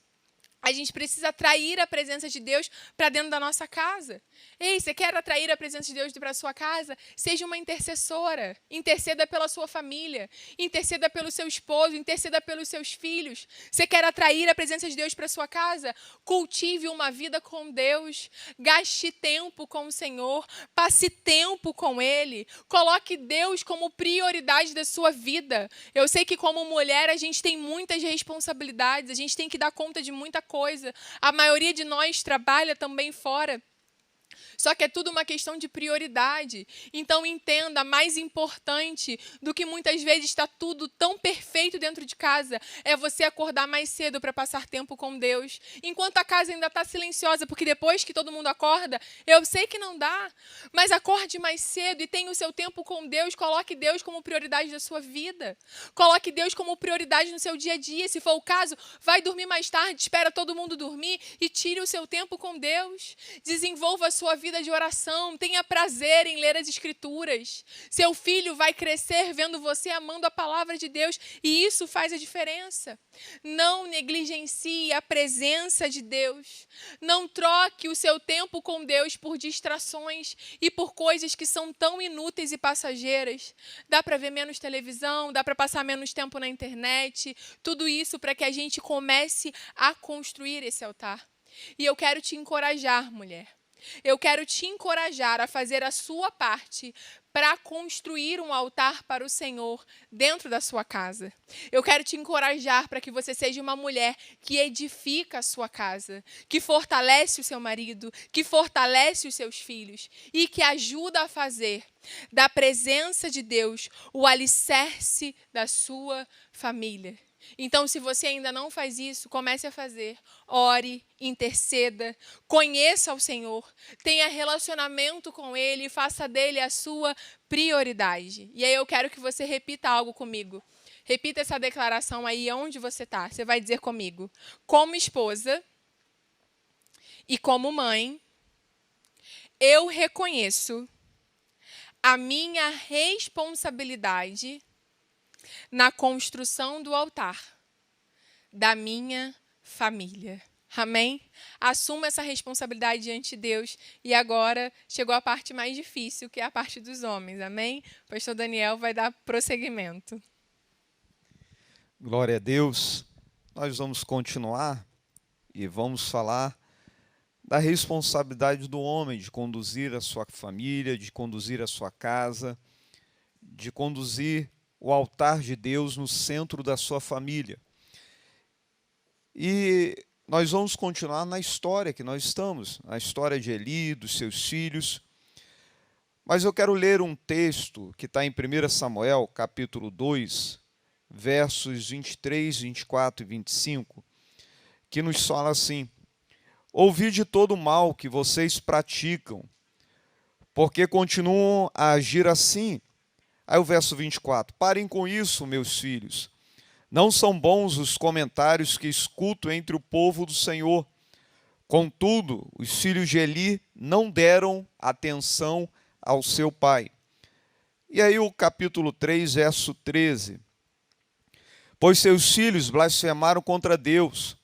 a gente precisa atrair a presença de Deus para dentro da nossa casa. Ei, você quer atrair a presença de Deus para a sua casa? Seja uma intercessora. Interceda pela sua família. Interceda pelo seu esposo. Interceda pelos seus filhos. Você quer atrair a presença de Deus para a sua casa? Cultive uma vida com Deus. Gaste tempo com o Senhor. Passe tempo com Ele. Coloque Deus como prioridade da sua vida. Eu sei que como mulher a gente tem muitas responsabilidades. A gente tem que dar conta de muita coisa. A maioria de nós trabalha também fora. Só que é tudo uma questão de prioridade. Então entenda, mais importante do que muitas vezes está tudo tão perfeito dentro de casa, é você acordar mais cedo para passar tempo com Deus. Enquanto a casa ainda está silenciosa, porque depois que todo mundo acorda, eu sei que não dá, mas acorde mais cedo e tenha o seu tempo com Deus. Coloque Deus como prioridade da sua vida. Coloque Deus como prioridade no seu dia a dia. Se for o caso, vai dormir mais tarde, espera todo mundo dormir e tire o seu tempo com Deus. Desenvolva a sua vida de oração, tenha prazer em ler as Escrituras. Seu filho vai crescer vendo você amando a palavra de Deus, e isso faz a diferença. Não negligencie a presença de Deus. Não troque o seu tempo com Deus por distrações e por coisas que são tão inúteis e passageiras. Dá para ver menos televisão, dá para passar menos tempo na internet, tudo isso para que a gente comece a construir esse altar. E eu quero te encorajar, mulher. Eu quero te encorajar a fazer a sua parte para construir um altar para o Senhor dentro da sua casa. Eu quero te encorajar para que você seja uma mulher que edifica a sua casa, que fortalece o seu marido, que fortalece os seus filhos e que ajuda a fazer da presença de Deus o alicerce da sua família. Então, se você ainda não faz isso, comece a fazer. Ore, interceda, conheça o Senhor, tenha relacionamento com Ele e faça dele a sua prioridade. E aí eu quero que você repita algo comigo. Repita essa declaração aí onde você está. Você vai dizer comigo: como esposa e como mãe, eu reconheço a minha responsabilidade na construção do altar da minha família. Amém? Assuma essa responsabilidade diante de Deus. E agora chegou a parte mais difícil, que é a parte dos homens. Amém? O pastor Daniel vai dar prosseguimento. Glória a Deus. Nós vamos continuar e vamos falar da responsabilidade do homem de conduzir a sua família, de conduzir a sua casa, de conduzir o altar de Deus no centro da sua família. E nós vamos continuar na história que nós estamos, a história de Eli, dos seus filhos. Mas eu quero ler um texto que está em 1 Samuel, capítulo 2, versos 23, 24 e 25, que nos fala assim: ouvi de todo o mal que vocês praticam, porque continuam a agir assim. Aí o verso 24, parem com isso, meus filhos. Não são bons os comentários que escuto entre o povo do Senhor. Contudo, os filhos de Eli não deram atenção ao seu pai. E aí o capítulo 3, verso 13. Pois seus filhos blasfemaram contra Deus,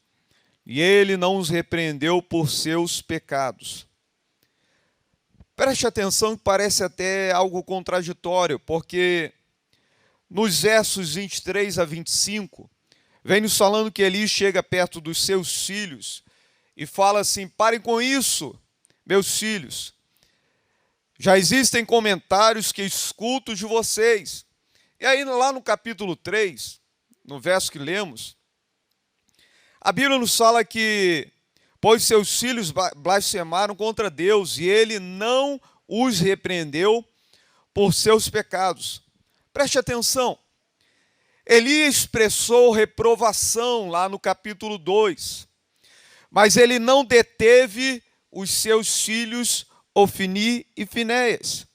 e ele não os repreendeu por seus pecados. Preste atenção que parece até algo contraditório, porque nos versos 23 a 25, vem nos falando que Eli chega perto dos seus filhos e fala assim: parem com isso, meus filhos. Já existem comentários que escuto de vocês. E aí lá no capítulo 3, no verso que lemos, a Bíblia nos fala que pois seus filhos blasfemaram contra Deus e ele não os repreendeu por seus pecados. Preste atenção. Eli expressou reprovação lá no capítulo 2, mas ele não deteve os seus filhos Ofni e Finéias.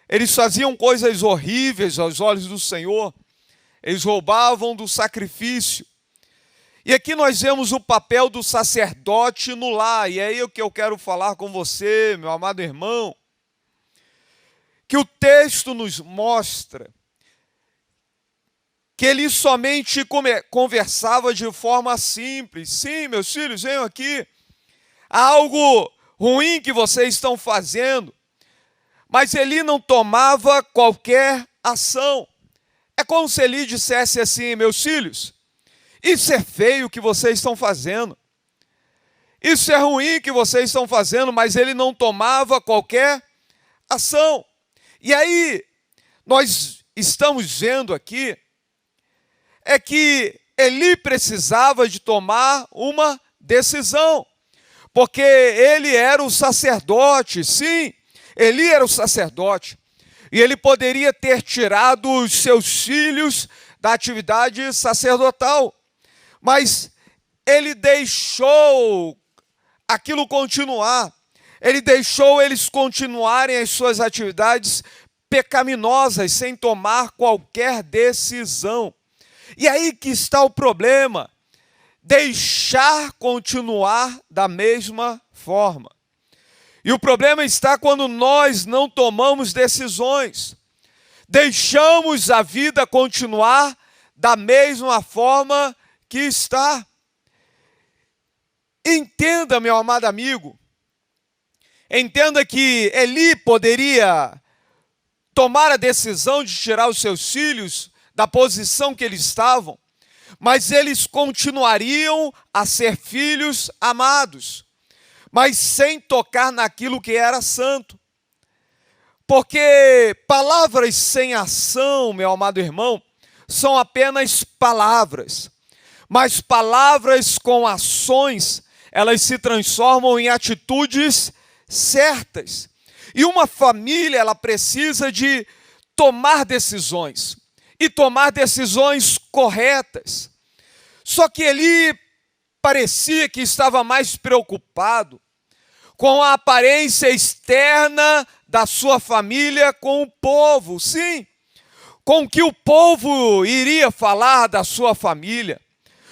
Eles faziam coisas horríveis aos olhos do Senhor, eles roubavam do sacrifício. E aqui nós vemos o papel do sacerdote no lar, e é aí o que eu quero falar com você, meu amado irmão, que o texto nos mostra que ele somente conversava de forma simples. Sim, meus filhos, venham aqui. Há algo ruim que vocês estão fazendo, mas ele não tomava qualquer ação. É como se ele dissesse assim: meus filhos, isso é feio o que vocês estão fazendo, isso é ruim o que vocês estão fazendo, mas ele não tomava qualquer ação. E aí, nós estamos vendo aqui, é que Eli precisava de tomar uma decisão, porque ele era o sacerdote. Sim, Eli era o sacerdote, e ele poderia ter tirado os seus filhos da atividade sacerdotal, mas ele deixou aquilo continuar, ele deixou eles continuarem as suas atividades pecaminosas, sem tomar qualquer decisão. E aí que está o problema: deixar continuar da mesma forma. E o problema está quando nós não tomamos decisões, deixamos a vida continuar da mesma forma que está. Entenda, meu amado amigo, entenda que Eli poderia tomar a decisão de tirar os seus filhos da posição que eles estavam, mas eles continuariam a ser filhos amados, mas sem tocar naquilo que era santo. Porque palavras sem ação, meu amado irmão, são apenas palavras, mas palavras com ações, elas se transformam em atitudes certas. E uma família, ela precisa de tomar decisões, e tomar decisões corretas. Só que Eli parecia que estava mais preocupado com a aparência externa da sua família com o povo. Sim, com o que o povo iria falar da sua família,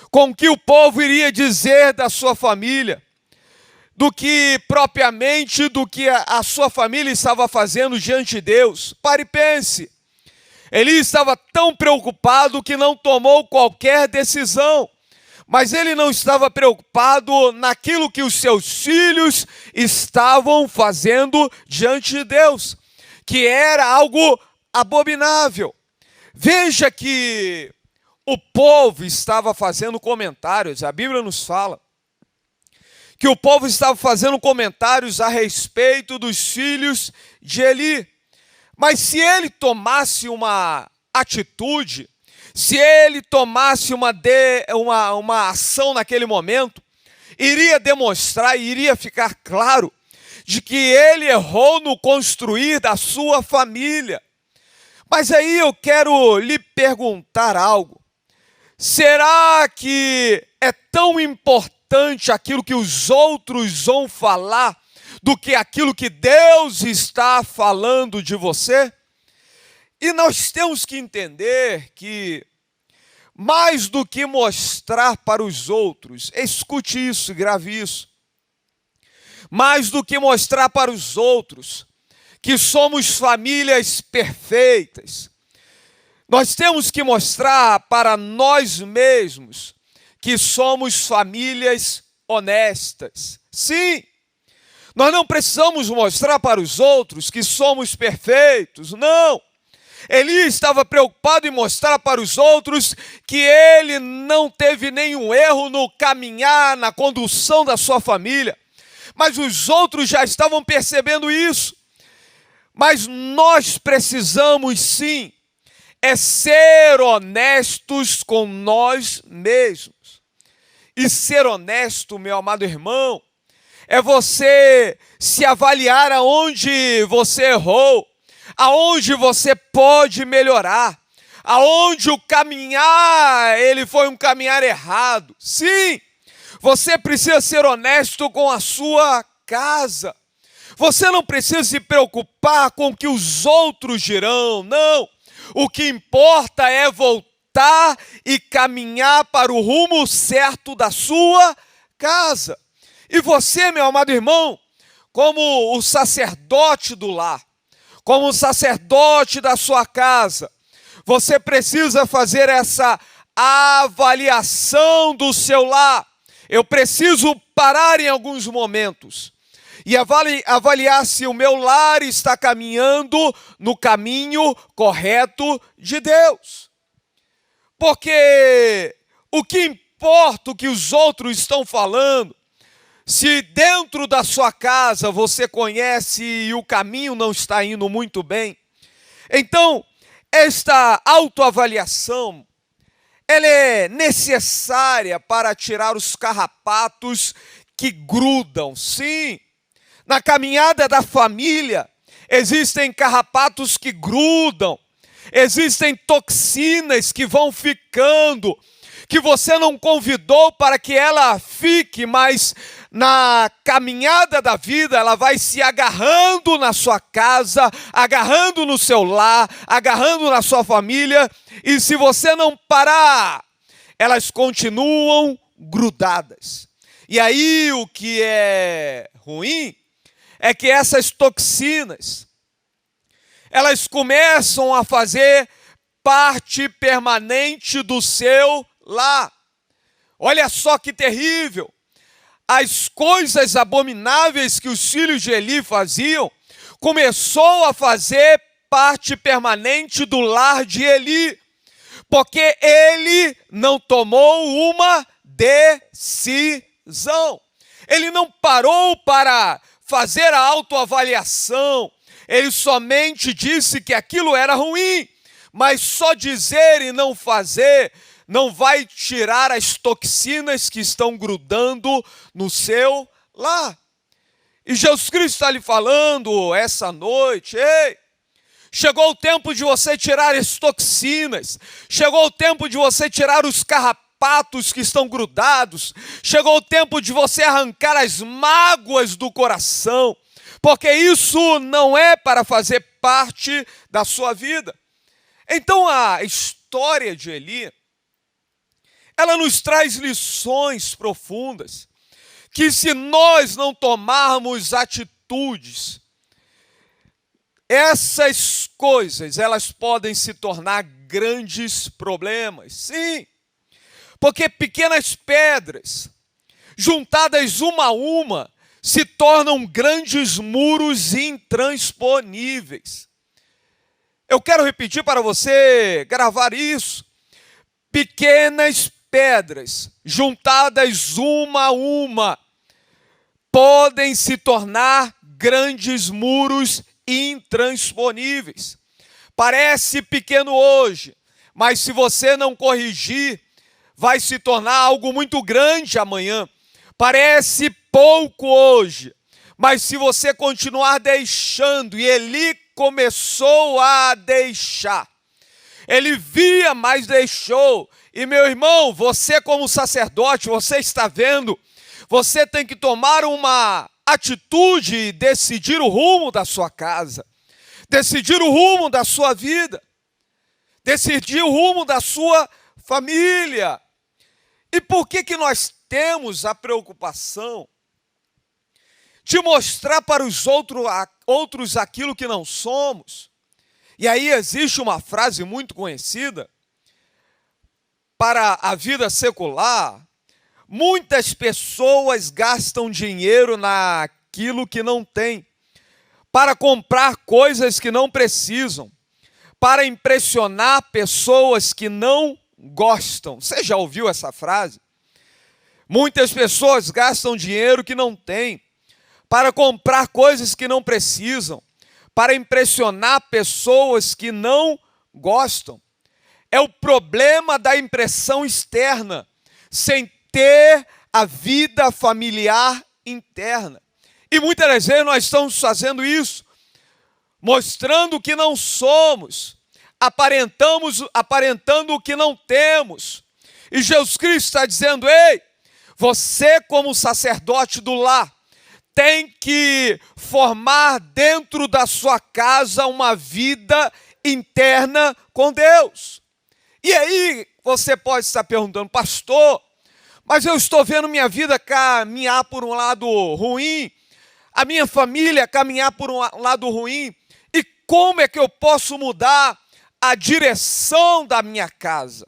com o que o povo iria dizer da sua família, do que propriamente do que a sua família estava fazendo diante de Deus. Pare e pense. Eli estava tão preocupado que não tomou qualquer decisão, mas ele não estava preocupado naquilo que os seus filhos estavam fazendo diante de Deus, que era algo abominável. Veja que o povo estava fazendo comentários, a Bíblia nos fala que o povo estava fazendo comentários a respeito dos filhos de Eli. Mas se ele tomasse uma atitude, se ele tomasse uma ação naquele momento, iria demonstrar, iria ficar claro de que ele errou no construir da sua família. Mas aí eu quero lhe perguntar algo. Será que é tão importante aquilo que os outros vão falar do que aquilo que Deus está falando de você? E nós temos que entender que, mais do que mostrar para os outros, escute isso, grave isso, mais do que mostrar para os outros que somos famílias perfeitas. Nós temos que mostrar para nós mesmos que somos famílias honestas. Sim, nós não precisamos mostrar para os outros que somos perfeitos, não. Eli estava preocupado em mostrar para os outros que ele não teve nenhum erro no caminhar, na condução da sua família. Mas os outros já estavam percebendo isso. Mas nós precisamos sim ser honestos com nós mesmos. E ser honesto, meu amado irmão, é você se avaliar aonde você errou, aonde você pode melhorar, aonde o caminhar, ele foi um caminhar errado. Sim, você precisa ser honesto com a sua casa. Você não precisa se preocupar com o que os outros dirão, não. O que importa é voltar e caminhar para o rumo certo da sua casa. E você, meu amado irmão, como o sacerdote do lar, como o sacerdote da sua casa, você precisa fazer essa avaliação do seu lar. Eu preciso parar em alguns momentos e avaliar se o meu lar está caminhando no caminho correto de Deus. Porque o que importa o que os outros estão falando, se dentro da sua casa você conhece e o caminho não está indo muito bem, então esta autoavaliação, ela é necessária para tirar os carrapatos que grudam. Sim, na caminhada da família existem carrapatos que grudam, existem toxinas que vão ficando, que você não convidou para que ela fique, mas na caminhada da vida ela vai se agarrando na sua casa, agarrando no seu lar, agarrando na sua família, e se você não parar, elas continuam grudadas. E aí o que é ruim é que essas toxinas, elas começam a fazer parte permanente do seu lar. Olha só que terrível. As coisas abomináveis que os filhos de Eli faziam, começou a fazer parte permanente do lar de Eli, porque ele não tomou uma decisão. Ele não parou para fazer a autoavaliação, ele somente disse que aquilo era ruim, mas só dizer e não fazer não vai tirar as toxinas que estão grudando no seu lar. E Jesus Cristo está lhe falando essa noite: ei, chegou o tempo de você tirar as toxinas, chegou o tempo de você tirar os carrapatos que estão grudados, chegou o tempo de você arrancar as mágoas do coração, porque isso não é para fazer parte da sua vida. Então a história de Eli, ela nos traz lições profundas, que se nós não tomarmos atitudes, essas coisas, elas podem se tornar grandes problemas. Sim, porque pequenas pedras, juntadas uma a uma, se tornam grandes muros intransponíveis. Eu quero repetir para você gravar isso. Pequenas pedras, juntadas uma a uma, podem se tornar grandes muros intransponíveis. Parece pequeno hoje, mas se você não corrigir, vai se tornar algo muito grande amanhã. Parece pouco hoje, mas se você continuar deixando, e Eli começou a deixar, ele via, mas deixou. E meu irmão, você como sacerdote, você está vendo, você tem que tomar uma atitude e decidir o rumo da sua casa, decidir o rumo da sua vida, decidir o rumo da sua família. E por que nós temos a preocupação de mostrar para os outros aquilo que não somos. E aí existe uma frase muito conhecida para a vida secular: muitas pessoas gastam dinheiro naquilo que não têm, para comprar coisas que não precisam, para impressionar pessoas que não gostam. Você já ouviu essa frase? Muitas pessoas gastam dinheiro que não têm, para comprar coisas que não precisam, para impressionar pessoas que não gostam. É o problema da impressão externa, sem ter a vida familiar interna. E muitas das vezes nós estamos fazendo isso, mostrando o que não somos, aparentando o que não temos. E Jesus Cristo está dizendo: ei, você como sacerdote do lar, tem que formar dentro da sua casa uma vida interna com Deus. E aí você pode estar perguntando: pastor, mas eu estou vendo minha vida caminhar por um lado ruim, a minha família caminhar por um lado ruim, e como é que eu posso mudar a direção da minha casa?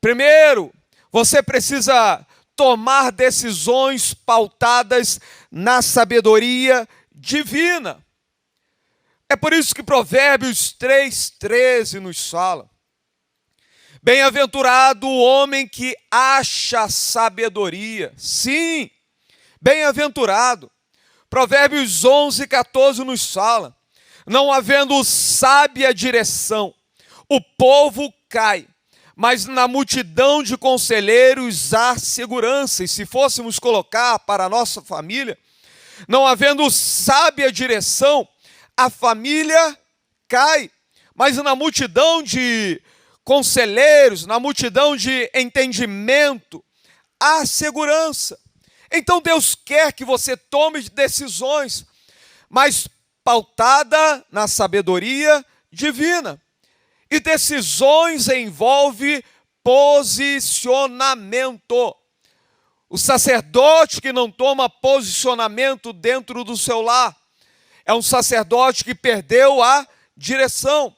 Primeiro, você precisa tomar decisões pautadas na sabedoria divina. É por isso que Provérbios 3:13 nos fala: bem-aventurado o homem que acha sabedoria. Sim, bem-aventurado. Provérbios 11:14 nos fala: não havendo sábia direção, o povo cai, mas na multidão de conselheiros há segurança. E se fôssemos colocar para a nossa família, não havendo sábia direção, a família cai, mas na multidão de conselheiros, na multidão de entendimento, há segurança. Então Deus quer que você tome decisões, mas pautada na sabedoria divina. E decisões envolve posicionamento. O sacerdote que não toma posicionamento dentro do seu lar é um sacerdote que perdeu a direção.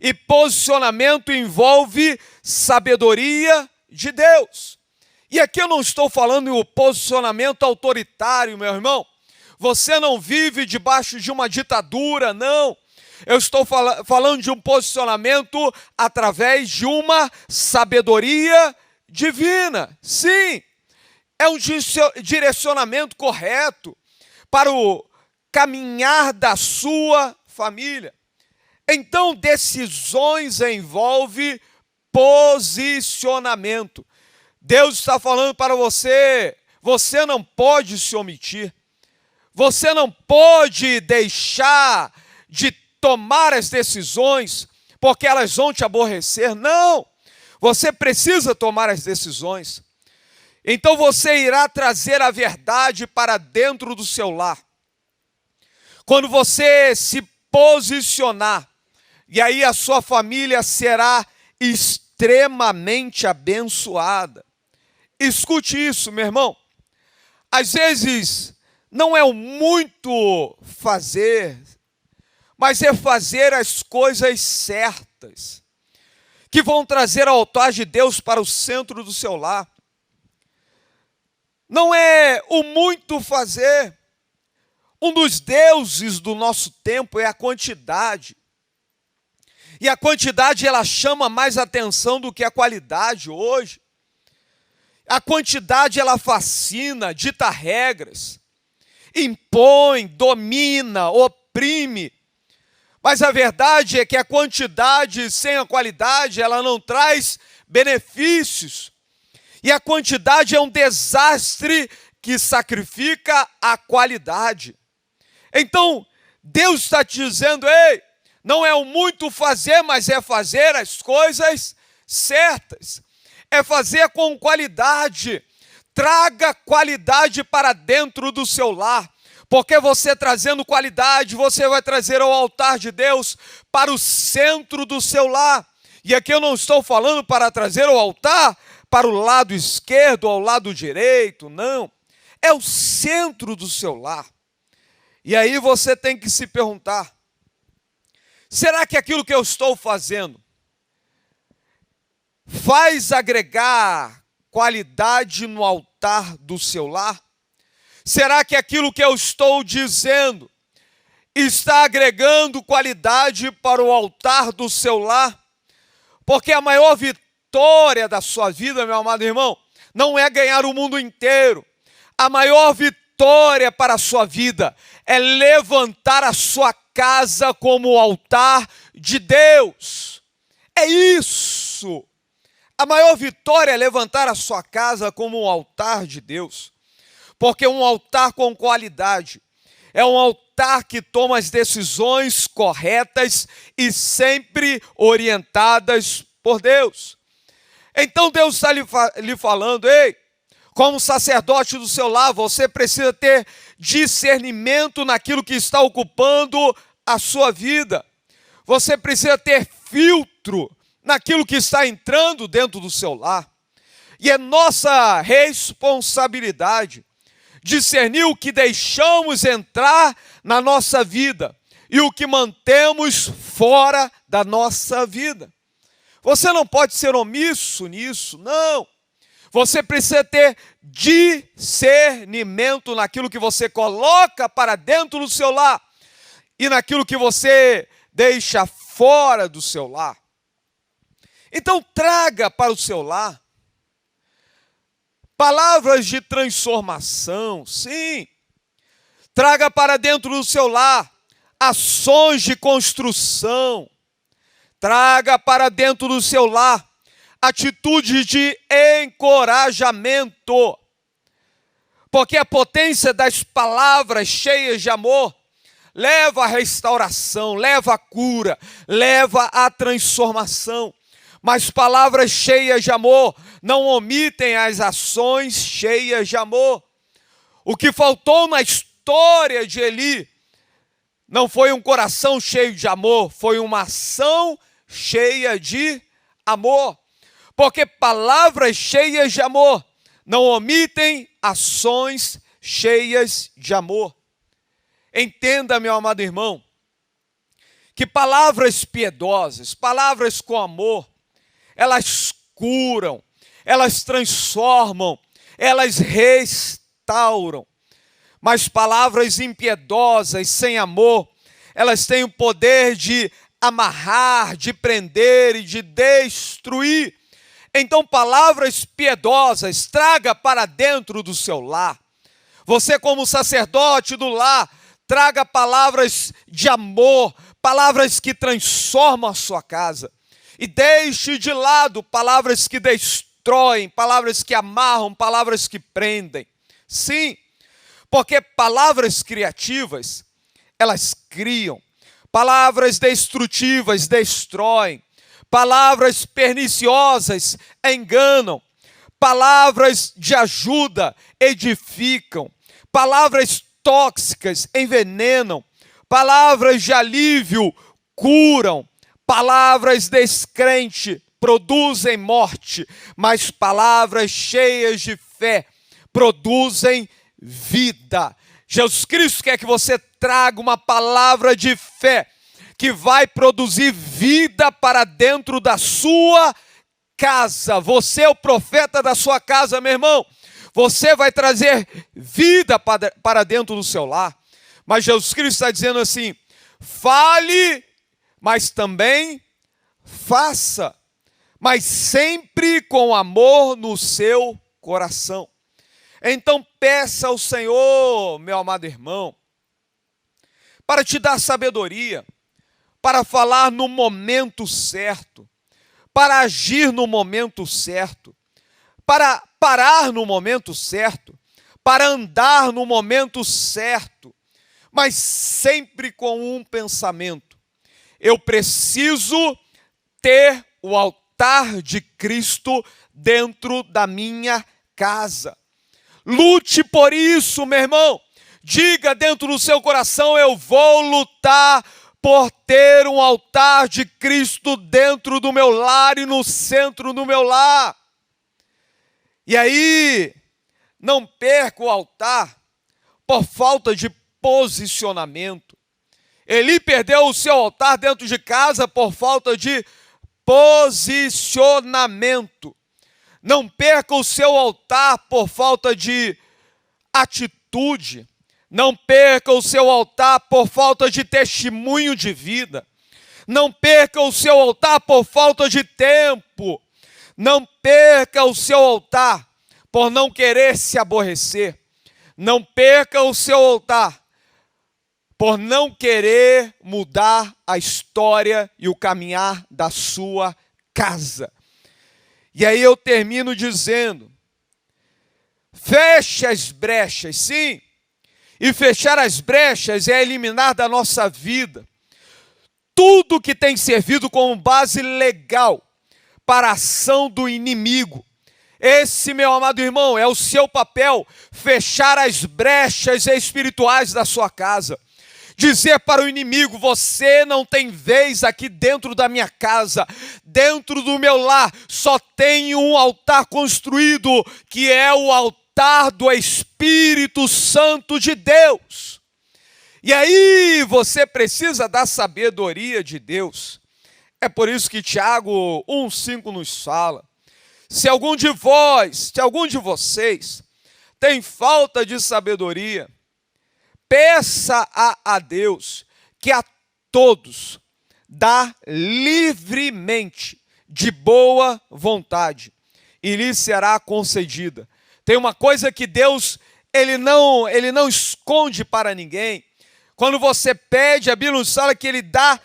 E posicionamento envolve sabedoria de Deus. E aqui eu não estou falando em um posicionamento autoritário, meu irmão. Você não vive debaixo de uma ditadura, não. Eu estou falando de um posicionamento através de uma sabedoria divina. Sim, é um direcionamento correto para o caminhar da sua família. Então, decisões envolvem posicionamento. Deus está falando para você: você não pode se omitir. Você não pode deixar de tomar as decisões porque elas vão te aborrecer. Não! Você precisa tomar as decisões. Então você irá trazer a verdade para dentro do seu lar. Quando você se posicionar, e aí a sua família será extremamente abençoada. Escute isso, meu irmão. Às vezes não é o muito fazer, mas é fazer as coisas certas, que vão trazer ao altar de Deus para o centro do seu lar. Não é o muito fazer. Um dos deuses do nosso tempo é a quantidade. E a quantidade, ela chama mais atenção do que a qualidade hoje. A quantidade, ela fascina, dita regras, impõe, domina, oprime. Mas a verdade é que a quantidade sem a qualidade, ela não traz benefícios. E a quantidade é um desastre que sacrifica a qualidade. Então, Deus está te dizendo: ei, não é o muito fazer, mas é fazer as coisas certas. É fazer com qualidade. Traga qualidade para dentro do seu lar. Porque você trazendo qualidade, você vai trazer ao altar de Deus para o centro do seu lar. E aqui eu não estou falando para trazer ao altar para o lado esquerdo ou ao lado direito, não. É o centro do seu lar. E aí você tem que se perguntar: será que aquilo que eu estou fazendo faz agregar qualidade no altar do seu lar? Será que aquilo que eu estou dizendo está agregando qualidade para o altar do seu lar? Porque a maior vitória da sua vida, meu amado irmão, não é ganhar o mundo inteiro. A maior vitória para a sua vida é levantar a sua casa como altar de Deus. É isso. A maior vitória é levantar a sua casa como um altar de Deus. Porque um altar com qualidade é um altar que toma as decisões corretas e sempre orientadas por Deus. Então Deus está lhe falando: ei, como sacerdote do seu lar, você precisa ter discernimento naquilo que está ocupando a sua vida. Você precisa ter filtro naquilo que está entrando dentro do seu lar. E é nossa responsabilidade discernir o que deixamos entrar na nossa vida e o que mantemos fora da nossa vida. Você não pode ser omisso nisso, não. Você precisa ter discernimento naquilo que você coloca para dentro do seu lar e naquilo que você deixa fora do seu lar. Então traga para o seu lar palavras de transformação, sim. Traga para dentro do seu lar ações de construção. Traga para dentro do seu lar atitude de encorajamento. Porque a potência das palavras cheias de amor leva à restauração, leva à cura, leva à transformação. Mas palavras cheias de amor não omitem as ações cheias de amor. O que faltou na história de Eli não foi um coração cheio de amor, foi uma ação cheia de amor. Porque palavras cheias de amor não omitem ações cheias de amor. Entenda, meu amado irmão, que palavras piedosas, palavras com amor, elas curam, elas transformam, elas restauram. Mas palavras impiedosas, sem amor, elas têm o poder de amarrar, de prender e de destruir. Então, palavras piedosas, traga para dentro do seu lar. Você, como sacerdote do lar, traga palavras de amor, palavras que transformam a sua casa. E deixe de lado palavras que destroem, palavras que amarram, palavras que prendem. Sim, porque palavras criativas, elas criam. Palavras destrutivas destroem. Palavras perniciosas enganam. Palavras de ajuda edificam. Palavras tóxicas envenenam. Palavras de alívio curam. Palavras descrentes produzem morte, mas palavras cheias de fé produzem vida. Jesus Cristo quer que você traga uma palavra de fé que vai produzir vida para dentro da sua casa. Você é o profeta da sua casa, meu irmão. Você vai trazer vida para dentro do seu lar. Mas Jesus Cristo está dizendo assim: fale, mas também faça, mas sempre com amor no seu coração. Então peça ao Senhor, meu amado irmão, para te dar sabedoria, para falar no momento certo, para agir no momento certo, para parar no momento certo, para andar no momento certo, mas sempre com um pensamento: eu preciso ter o altar de Cristo dentro da minha casa. Lute por isso, meu irmão. Diga dentro do seu coração: eu vou lutar por ter um altar de Cristo dentro do meu lar e no centro do meu lar. E aí, não perca o altar por falta de posicionamento. Eli perdeu o seu altar dentro de casa por falta de posicionamento. Não perca o seu altar por falta de atitude. Não perca o seu altar por falta de testemunho de vida. Não perca o seu altar por falta de tempo. Não perca o seu altar por não querer se aborrecer. Não perca o seu altar por não querer mudar a história e o caminhar da sua casa. E aí eu termino dizendo: feche as brechas, sim. E fechar as brechas é eliminar da nossa vida tudo que tem servido como base legal para a ação do inimigo. Esse, meu amado irmão, é o seu papel, fechar as brechas espirituais da sua casa. Dizer para o inimigo: você não tem vez aqui dentro da minha casa, dentro do meu lar, só tem um altar construído, que é o altar do Espírito Santo de Deus. E aí você precisa da sabedoria de Deus. É por isso que Tiago 1,5 nos fala: se algum de vocês tem falta de sabedoria, peça a Deus, que a todos dá livremente, de boa vontade, e lhe será concedida. Tem uma coisa que Deus, ele não esconde para ninguém. Quando você pede, a Bíblia nos fala que ele dá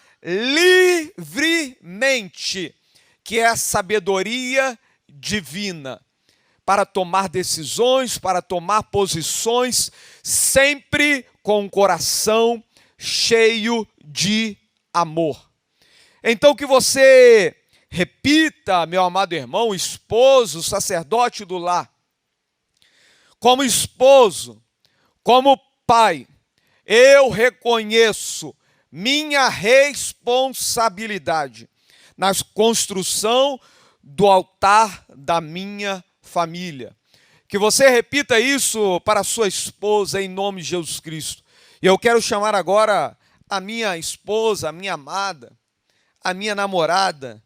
livremente, que é a sabedoria divina, para tomar decisões, para tomar posições, sempre com o coração cheio de amor. Então que você repita, meu amado irmão, esposo, sacerdote do lar: como esposo, como pai, eu reconheço minha responsabilidade na construção do altar da minha família. Que você repita isso para a sua esposa em nome de Jesus Cristo. E eu quero chamar agora a minha esposa, a minha amada, a minha namorada,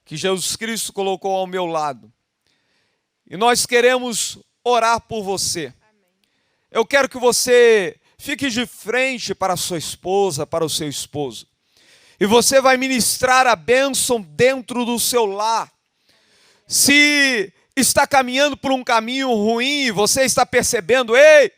que Jesus Cristo colocou ao meu lado. E nós queremos orar por você. Eu quero que você fique de frente para a sua esposa, para o seu esposo. E você vai ministrar a bênção dentro do seu lar. Se está caminhando por um caminho ruim e você está percebendo: ei,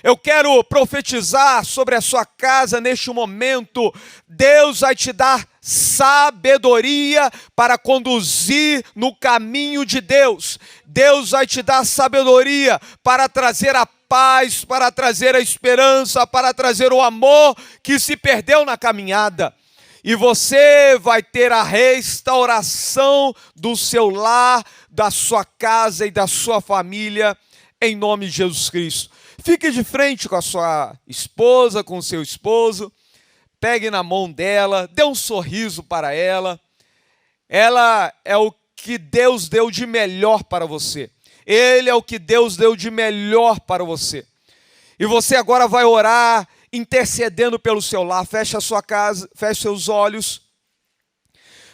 eu quero profetizar sobre a sua casa neste momento. Deus vai te dar sabedoria para conduzir no caminho de Deus. Deus vai te dar sabedoria para trazer a paz, para trazer a esperança, para trazer o amor que se perdeu na caminhada. E você vai ter a restauração do seu lar, da sua casa e da sua família, em nome de Jesus Cristo. Fique de frente com a sua esposa, com o seu esposo, pegue na mão dela, dê um sorriso para ela. Ela é o que Deus deu de melhor para você. Ele é o que Deus deu de melhor para você. E você agora vai orar, intercedendo pelo seu lar. Feche a sua casa, feche seus olhos.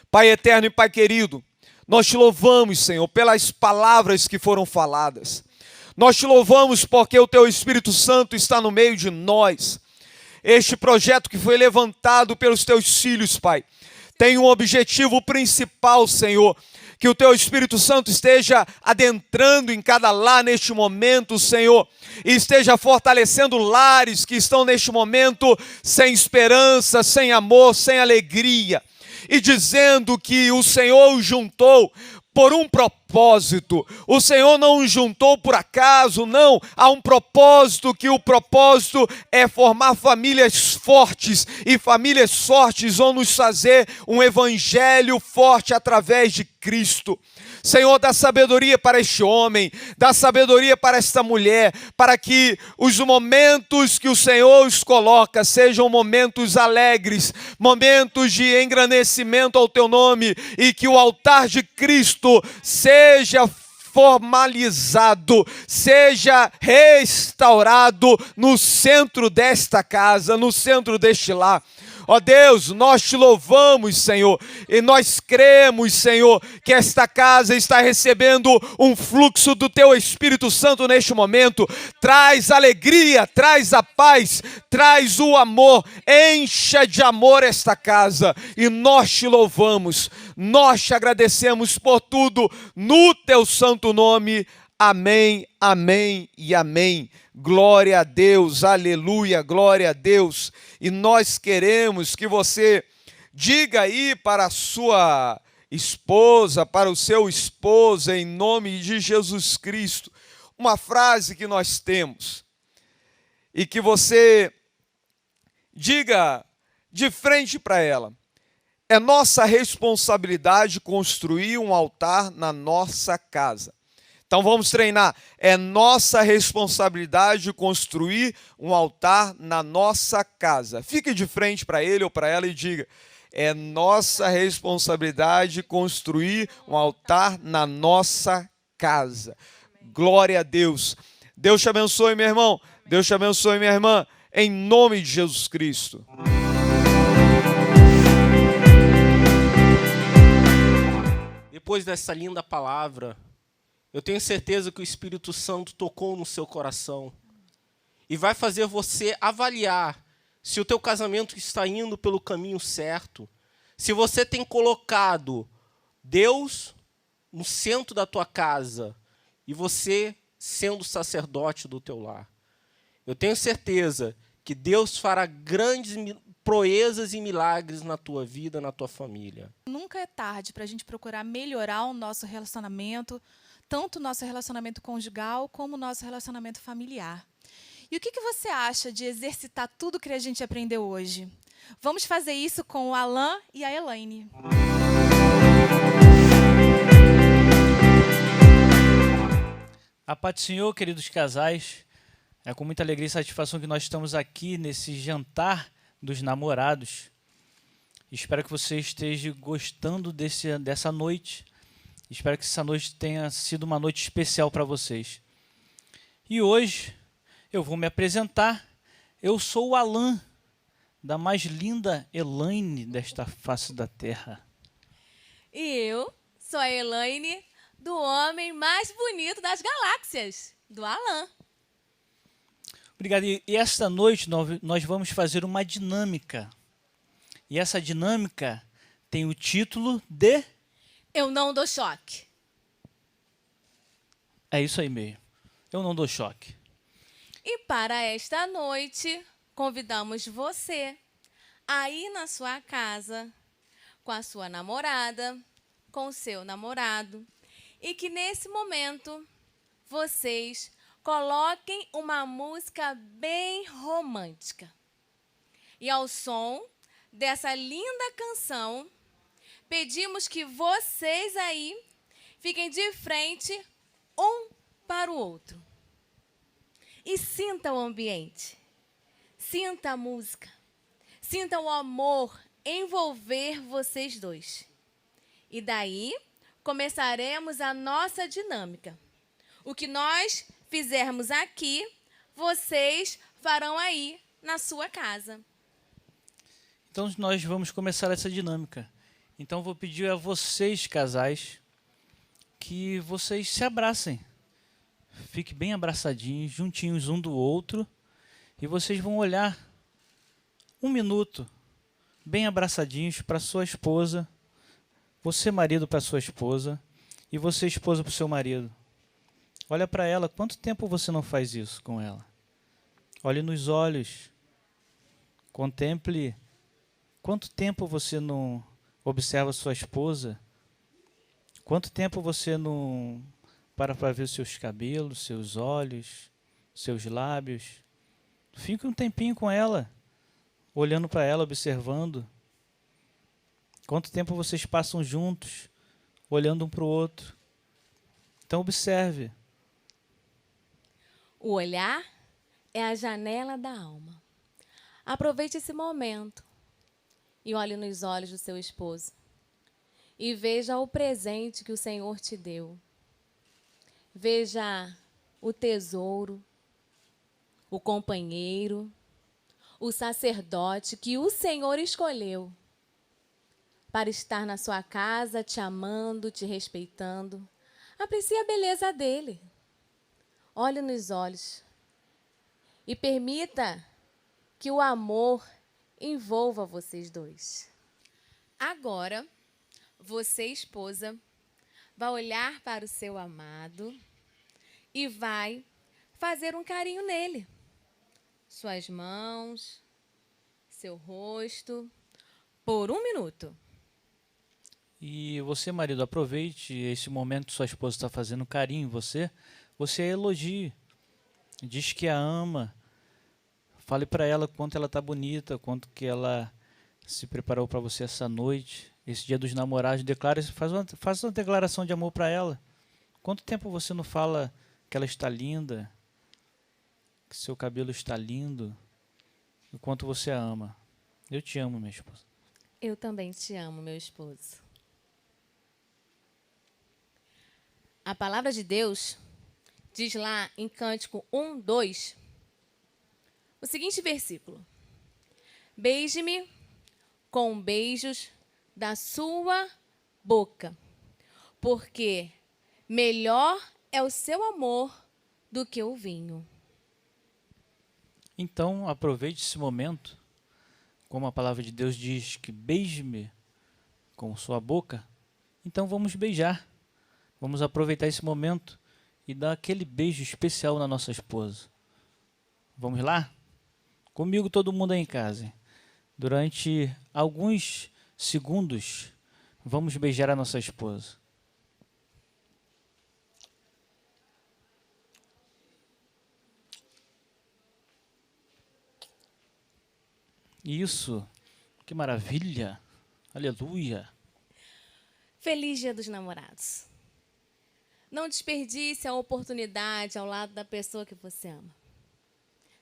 Pai eterno e Pai querido, nós te louvamos, Senhor, pelas palavras que foram faladas. Nós te louvamos porque o teu Espírito Santo está no meio de nós. Este projeto que foi levantado pelos teus filhos, Pai, tem um objetivo principal, Senhor: que o teu Espírito Santo esteja adentrando em cada lar neste momento, Senhor, e esteja fortalecendo lares que estão neste momento sem esperança, sem amor, sem alegria, e dizendo que o Senhor os juntou por um propósito. O Senhor não os juntou por acaso, não. Há um propósito, que o propósito é formar famílias fortes, e famílias fortes vão nos fazer um evangelho forte através de Cristo. Senhor, dá sabedoria para este homem, dá sabedoria para esta mulher, para que os momentos que o Senhor os coloca sejam momentos alegres, momentos de engrandecimento ao teu nome, e que o altar de Cristo seja formalizado, seja restaurado no centro desta casa, no centro deste lar. Ó Deus, nós te louvamos, Senhor, e nós cremos, Senhor, que esta casa está recebendo um fluxo do Teu Espírito Santo neste momento. Traz alegria, traz a paz, traz o amor, encha de amor esta casa, e nós te louvamos, nós te agradecemos por tudo, no Teu santo nome. Amém, amém e amém. Glória a Deus, aleluia, glória a Deus. E nós queremos que você diga aí para a sua esposa, para o seu esposo, em nome de Jesus Cristo, uma frase que nós temos. E que você diga de frente para ela: é nossa responsabilidade construir um altar na nossa casa. Então vamos treinar. É nossa responsabilidade construir um altar na nossa casa. Fique de frente para ele ou para ela e diga: é nossa responsabilidade construir um altar na nossa casa. Glória a Deus. Deus te abençoe, meu irmão. Deus te abençoe, minha irmã. Em nome de Jesus Cristo. Depois dessa linda palavra, eu tenho certeza que o Espírito Santo tocou no seu coração e vai fazer você avaliar se o teu casamento está indo pelo caminho certo, se você tem colocado Deus no centro da tua casa e você sendo sacerdote do teu lar. Eu tenho certeza que Deus fará grandes proezas e milagres na tua vida, na tua família. Nunca é tarde para a gente procurar melhorar o nosso relacionamento, tanto o nosso relacionamento conjugal como o nosso relacionamento familiar. E o que você acha de exercitar tudo que a gente aprendeu hoje? Vamos fazer isso com o Alan e a Elaine. A paz do Senhor, queridos casais. É com muita alegria e satisfação que nós estamos aqui nesse jantar dos namorados. Espero que você esteja gostando dessa noite. Espero que essa noite tenha sido uma noite especial para vocês. E hoje eu vou me apresentar. Eu sou o Alan, da mais linda Elaine desta face da terra. E eu sou a Elaine, do homem mais bonito das galáxias, do Alan. Obrigado. E esta noite nós vamos fazer uma dinâmica. E essa dinâmica tem o título de... Eu não dou choque. É isso aí mesmo. Eu não dou choque. E para esta noite, convidamos você a ir na sua casa com a sua namorada, com o seu namorado, e que nesse momento vocês coloquem uma música bem romântica. E ao som dessa linda canção, pedimos que vocês aí fiquem de frente um para o outro. E sinta o ambiente, sinta a música, sinta o amor envolver vocês dois. E daí começaremos a nossa dinâmica. O que nós fizermos aqui, vocês farão aí na sua casa. Então nós vamos começar essa dinâmica. Então vou pedir a vocês, casais, que vocês se abracem. Fiquem bem abraçadinhos, juntinhos um do outro. E vocês vão olhar 1 minuto, bem abraçadinhos para sua esposa. Você, marido, para sua esposa. E você, esposa, para o seu marido. Olha para ela. Quanto tempo você não faz isso com ela? Olhe nos olhos. Contemple. Quanto tempo você não observa sua esposa? Quanto tempo você não para ver os seus cabelos, seus olhos, seus lábios? Fique um tempinho com ela, olhando para ela, observando. Quanto tempo vocês passam juntos, olhando um para o outro? Então observe. O olhar é a janela da alma. Aproveite esse momento e olhe nos olhos do seu esposo. E veja o presente que o Senhor te deu. veja o tesouro, o companheiro, o sacerdote que o Senhor escolheu para estar na sua casa, te amando, te respeitando. Aprecie a beleza dele. Olhe nos olhos e permita que o amor envolva vocês dois. Agora, você, esposa, vai olhar para o seu amado e vai fazer um carinho nele. Suas mãos, seu rosto, por 1 minuto. E você, marido, aproveite esse momento que sua esposa está fazendo carinho em você, você a elogie, diz que a ama, fale para ela quanto ela está bonita, quanto que ela se preparou para você essa noite, esse dia dos namorados, faça uma declaração de amor para ela. Quanto tempo você não fala que ela está linda, que seu cabelo está lindo, o quanto você a ama. Eu te amo, minha esposa. Eu também te amo, meu esposo. A palavra de Deus diz lá em Cântico 1:2, o seguinte versículo: beije-me com beijos da sua boca, porque melhor é o seu amor do que o vinho. Então, aproveite esse momento, como a palavra de Deus diz que beije-me com sua boca, então vamos beijar. Vamos aproveitar esse momento e dar aquele beijo especial na nossa esposa. Vamos lá? Comigo, todo mundo aí em casa. Durante alguns segundos, vamos beijar a nossa esposa. Isso, que maravilha, aleluia. Feliz Dia dos Namorados. Não desperdice a oportunidade ao lado da pessoa que você ama.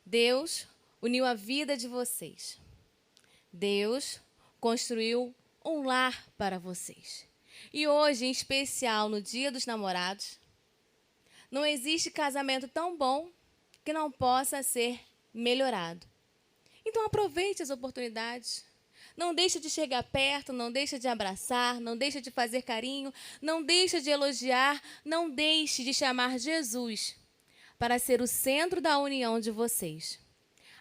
Deus uniu a vida de vocês. Deus construiu um lar para vocês. E hoje, em especial, no Dia dos Namorados, não existe casamento tão bom que não possa ser melhorado. Então aproveite as oportunidades. Não deixe de chegar perto, não deixe de abraçar, não deixe de fazer carinho, não deixe de elogiar, não deixe de chamar Jesus para ser o centro da união de vocês.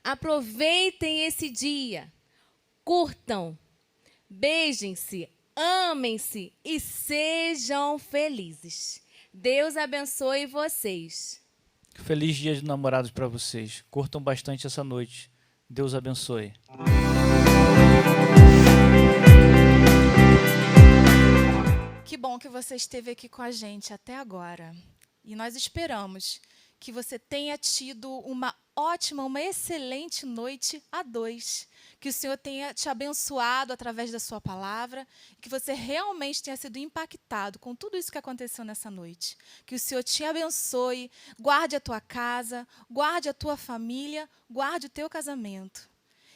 Aproveitem esse dia, curtam, beijem-se, amem-se e sejam felizes. Deus abençoe vocês. Feliz Dia de Namorados para vocês. Curtam bastante essa noite. Deus abençoe. Que bom que você esteve aqui com a gente até agora. E nós esperamos que você tenha tido uma ótima, uma excelente noite a dois. Que o Senhor tenha te abençoado através da sua palavra. Que você realmente tenha sido impactado com tudo isso que aconteceu nessa noite. Que o Senhor te abençoe, guarde a tua casa, guarde a tua família, guarde o teu casamento.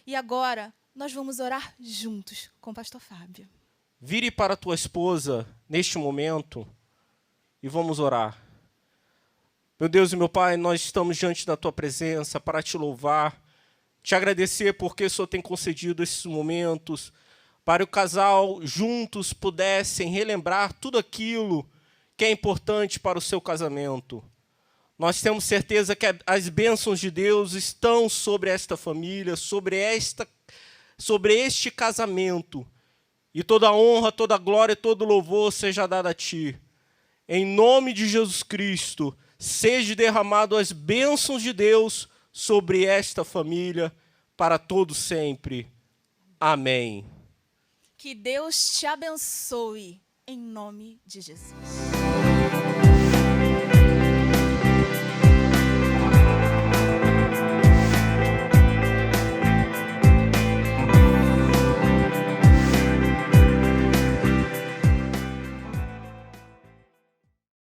E agora, nós vamos orar juntos com o pastor Fábio. Vire para a tua esposa neste momento e vamos orar. Meu Deus e meu Pai, nós estamos diante da tua presença para te louvar, te agradecer porque o Senhor tem concedido esses momentos para o casal juntos pudessem relembrar tudo aquilo que é importante para o seu casamento. Nós temos certeza que as bênçãos de Deus estão sobre esta família, sobre este casamento. E toda honra, toda glória, todo louvor seja dado a Ti. Em nome de Jesus Cristo, seja derramado as bênçãos de Deus sobre esta família para todo sempre. Amém. Que Deus te abençoe em nome de Jesus.